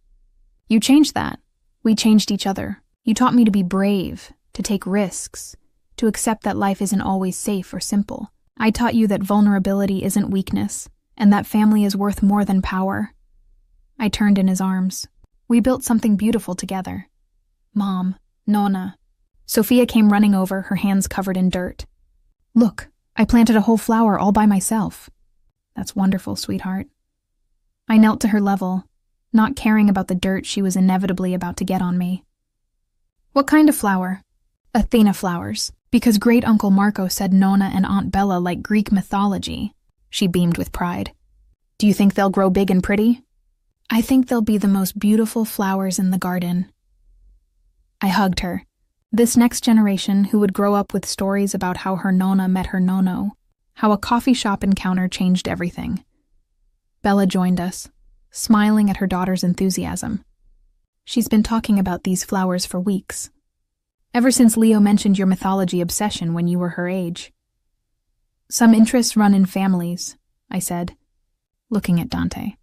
You changed that. We changed each other. You taught me to be brave, to take risks, to accept that life isn't always safe or simple. I taught you that vulnerability isn't weakness, and that family is worth more than power. I turned in his arms. We built something beautiful together. Mom, Nonna. Sophia came running over, her hands covered in dirt. Look, I planted a whole flower all by myself. That's wonderful, sweetheart. I knelt to her level, not caring about the dirt she was inevitably about to get on me. What kind of flower? Athena flowers, because Great Uncle Marco said Nonna and Aunt Bella like Greek mythology. She beamed with pride. Do you think they'll grow big and pretty? I think they'll be the most beautiful flowers in the garden. I hugged her. This next generation who would grow up with stories about how her Nonna met her Nono, how a coffee shop encounter changed everything. Bella joined us, smiling at her daughter's enthusiasm. She's been talking about these flowers for weeks. Ever since Leo mentioned your mythology obsession when you were her age. Some interests run in families, I said, looking at Dante.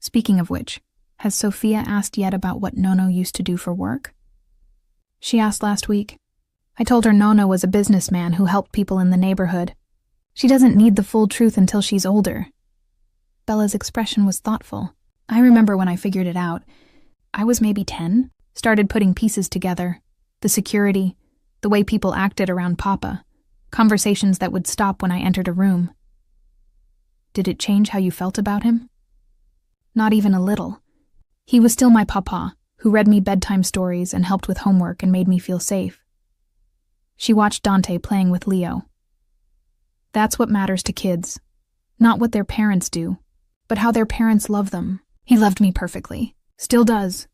Speaking of which, has Sophia asked yet about what Nono used to do for work? She asked last week. I told her Nono was a businessman who helped people in the neighborhood. She doesn't need the full truth until she's older. Bella's expression was thoughtful. I remember when I figured it out. I was maybe 10, started putting pieces together. The security, the way people acted around Papa, conversations that would stop when I entered a room. Did it change how you felt about him? Not even a little. He was still my papa, who read me bedtime stories and helped with homework and made me feel safe. She watched Dante playing with Leo. That's what matters to kids. Not what their parents do, but how their parents love them. He loved me perfectly. Still does.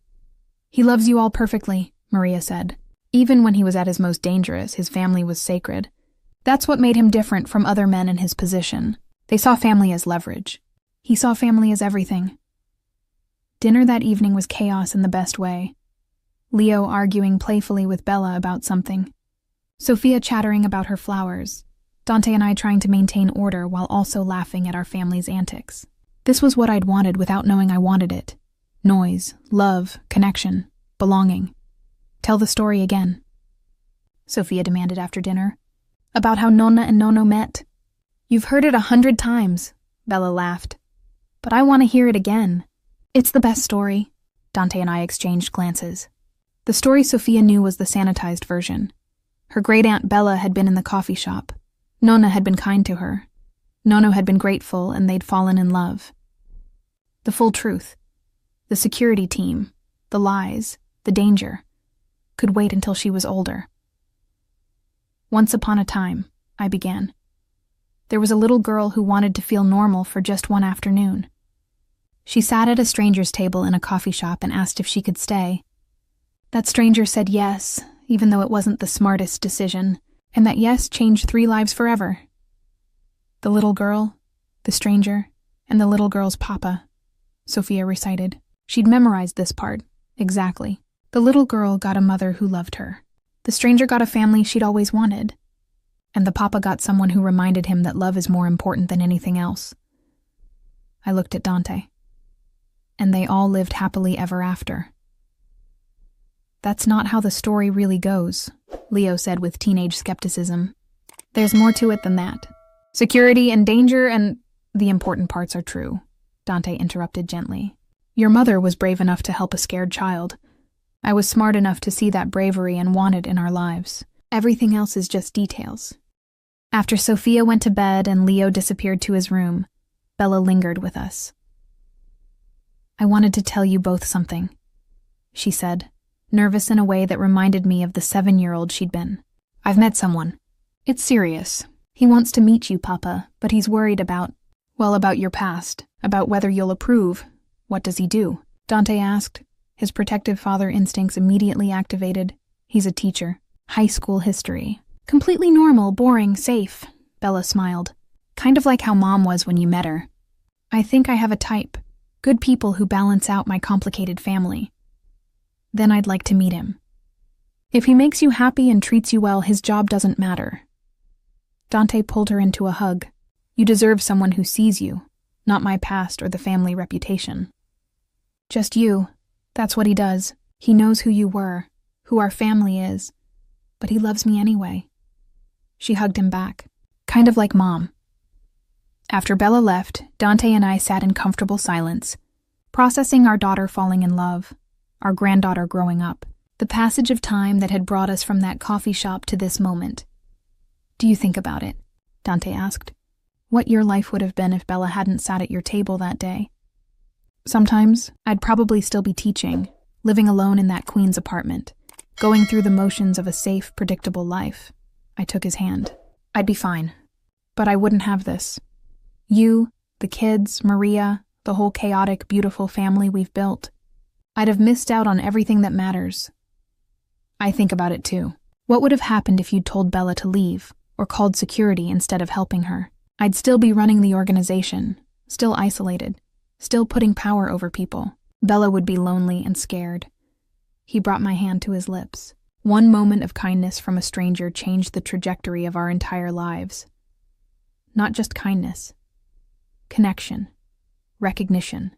He loves you all perfectly, Maria said. Even when he was at his most dangerous, his family was sacred. That's what made him different from other men in his position. They saw family as leverage. He saw family as everything. Dinner that evening was chaos in the best way. Leo arguing playfully with Bella about something. Sophia chattering about her flowers. Dante and I trying to maintain order while also laughing at our family's antics. This was what I'd wanted without knowing I wanted it. Noise, love, connection, belonging. Tell the story again, Sophia demanded after dinner. About how Nonna and Nono met. You've heard it 100 times, Bella laughed. But I want to hear it again. It's the best story. Dante and I exchanged glances. The story Sophia knew was the sanitized version. Her great-aunt Bella had been in the coffee shop. Nonna had been kind to her. Nono had been grateful and they'd fallen in love. The full truth. The security team, the lies, the danger, could wait until she was older. Once upon a time, I began. There was a little girl who wanted to feel normal for just one afternoon. She sat at a stranger's table in a coffee shop and asked if she could stay. That stranger said yes, even though it wasn't the smartest decision, and that yes changed 3 lives forever. The little girl, the stranger, and the little girl's papa, Sophia recited. She'd memorized this part, exactly. The little girl got a mother who loved her. The stranger got a family she'd always wanted. And the papa got someone who reminded him that love is more important than anything else. I looked at Dante. And they all lived happily ever after. That's not how the story really goes, Leo said with teenage skepticism. There's more to it than that. Security and danger and the important parts are true, Dante interrupted gently. Your mother was brave enough to help a scared child. I was smart enough to see that bravery and want it in our lives. Everything else is just details. After Sophia went to bed and Leo disappeared to his room, Bella lingered with us. I wanted to tell you both something, she said, nervous in a way that reminded me of the 7-year-old she'd been. I've met someone. It's serious. He wants to meet you, Papa, but he's worried about your past, about whether you'll approve. What does he do? Dante asked. His protective father instincts immediately activated. He's a teacher. High school history. Completely normal, boring, safe, Bella smiled. Kind of like how Mom was when you met her. I think I have a type. Good people who balance out my complicated family. Then I'd like to meet him. If he makes you happy and treats you well, his job doesn't matter. Dante pulled her into a hug. You deserve someone who sees you, not my past or the family reputation. Just you. That's what he does. He knows who you were, who our family is, but he loves me anyway. She hugged him back, kind of like Mom. After Bella left, Dante and I sat in comfortable silence, processing our daughter falling in love, our granddaughter growing up, the passage of time that had brought us from that coffee shop to this moment. Do you think about it? Dante asked. What your life would have been if Bella hadn't sat at your table that day. Sometimes, I'd probably still be teaching, living alone in that Queens apartment, going through the motions of a safe, predictable life. I took his hand. I'd be fine. But I wouldn't have this. You, the kids, Maria, the whole chaotic, beautiful family we've built. I'd have missed out on everything that matters. I think about it too. What would have happened if you'd told Bella to leave, or called security instead of helping her? I'd still be running the organization, still isolated, still putting power over people. Bella would be lonely and scared. He brought my hand to his lips. One moment of kindness from a stranger changed the trajectory of our entire lives. Not just kindness. Connection. Recognition.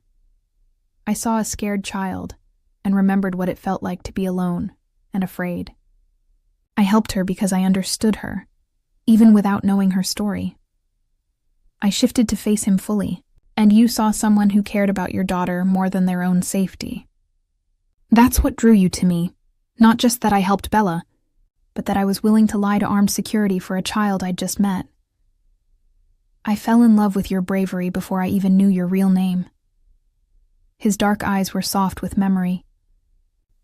I saw a scared child and remembered what it felt like to be alone and afraid. I helped her because I understood her, even without knowing her story. I shifted to face him fully, And you saw someone who cared about your daughter more than their own safety. That's what drew you to me. Not just that I helped Bella, but that I was willing to lie to armed security for a child I'd just met. I fell in love with your bravery before I even knew your real name. His dark eyes were soft with memory.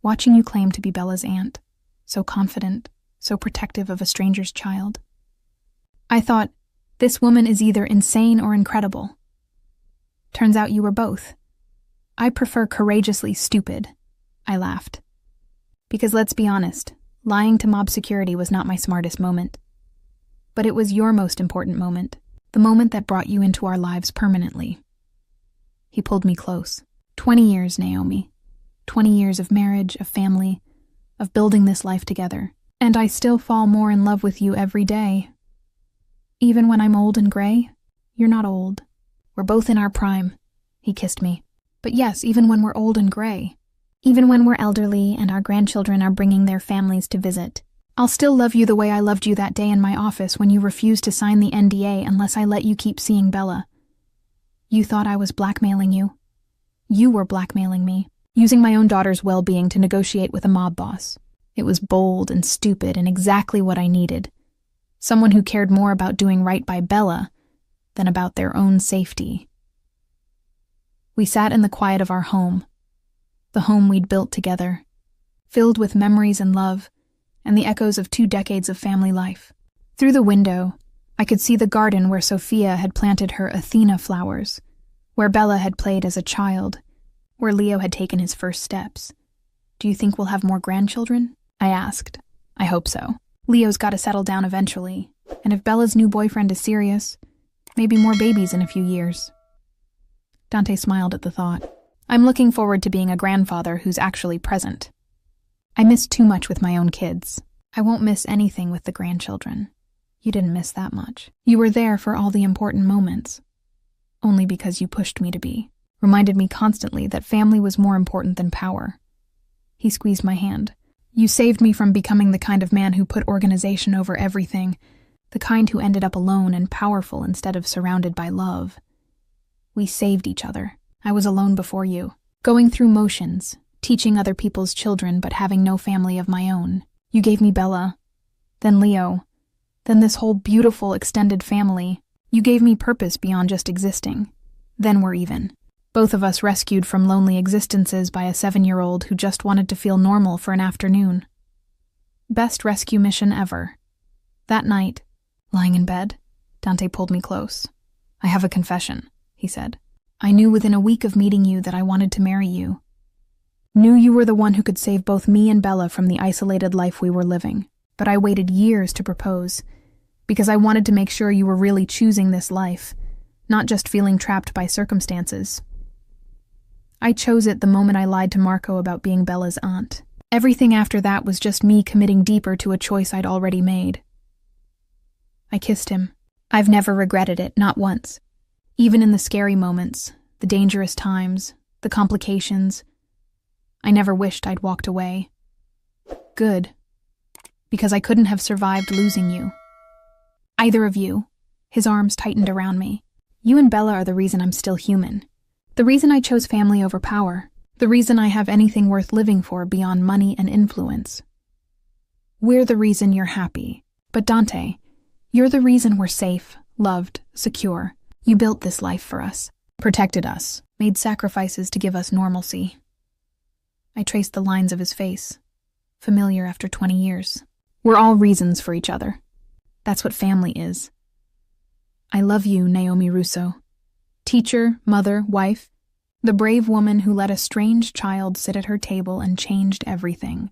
Watching you claim to be Bella's aunt, so confident, so protective of a stranger's child. I thought, this woman is either insane or incredible. Turns out you were both. I prefer courageously stupid. I laughed. Because let's be honest, lying to mob security was not my smartest moment. But it was your most important moment, the moment that brought you into our lives permanently. He pulled me close. 20 years, Naomi. 20 years of marriage, of family, of building this life together. And I still fall more in love with you every day. Even when I'm old and gray, you're not old. We're both in our prime. He kissed me. But yes, even when we're old and gray. Even when we're elderly and our grandchildren are bringing their families to visit. I'll still love you the way I loved you that day in my office when you refused to sign the NDA unless I let you keep seeing Bella. You thought I was blackmailing you. You were blackmailing me, using my own daughter's well-being to negotiate with a mob boss. It was bold and stupid and exactly what I needed. Someone who cared more about doing right by Bella than about their own safety. We sat in the quiet of our home, the home we'd built together, filled with memories and love, and the echoes of 2 decades of family life. Through the window, I could see the garden where Sophia had planted her Athena flowers, where Bella had played as a child, where Leo had taken his first steps. Do you think we'll have more grandchildren? I asked. I hope so. Leo's got to settle down eventually, and if Bella's new boyfriend is serious, maybe more babies in a few years. Dante smiled at the thought. I'm looking forward to being a grandfather who's actually present. I miss too much with my own kids. I won't miss anything with the grandchildren. You didn't miss that much. You were there for all the important moments. Only because you pushed me to be. Reminded me constantly that family was more important than power. He squeezed my hand. You saved me from becoming the kind of man who put organization over everything, the kind who ended up alone and powerful instead of surrounded by love. We saved each other. I was alone before you, going through motions, teaching other people's children but having no family of my own. You gave me Bella, then Leo, then this whole beautiful extended family. You gave me purpose beyond just existing. Then we're even. Both of us rescued from lonely existences by a 7-year-old who just wanted to feel normal for an afternoon. Best rescue mission ever. That night, lying in bed, Dante pulled me close. I have a confession, he said. I knew within a week of meeting you that I wanted to marry you. Knew you were the one who could save both me and Bella from the isolated life we were living. But I waited years to propose, because I wanted to make sure you were really choosing this life, not just feeling trapped by circumstances. I chose it the moment I lied to Marco about being Bella's aunt. Everything after that was just me committing deeper to a choice I'd already made. I kissed him. I've never regretted it, not once. Even in the scary moments, the dangerous times, the complications, I never wished I'd walked away. Good. Because I couldn't have survived losing you. Either of you. His arms tightened around me. You and Bella are the reason I'm still human. The reason I chose family over power. The reason I have anything worth living for beyond money and influence. We're the reason you're happy. But Dante, you're the reason we're safe, loved, secure. You built this life for us, protected us, made sacrifices to give us normalcy. I traced the lines of his face, familiar after 20 years. We're all reasons for each other. That's what family is. I love you, Naomi Russo. Teacher, mother, wife, the brave woman who let a strange child sit at her table and changed everything.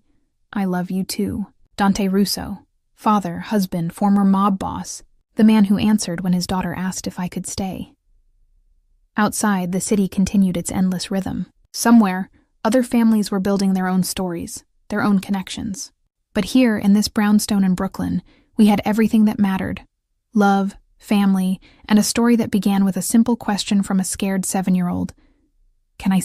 I love you too. Dante Russo, father, husband, former mob boss, the man who answered when his daughter asked if I could stay. Outside, the city continued its endless rhythm. Somewhere, other families were building their own stories, their own connections. But here, in this brownstone in Brooklyn, we had everything that mattered. Love, family, and a story that began with a simple question from a scared 7-year-old. Can I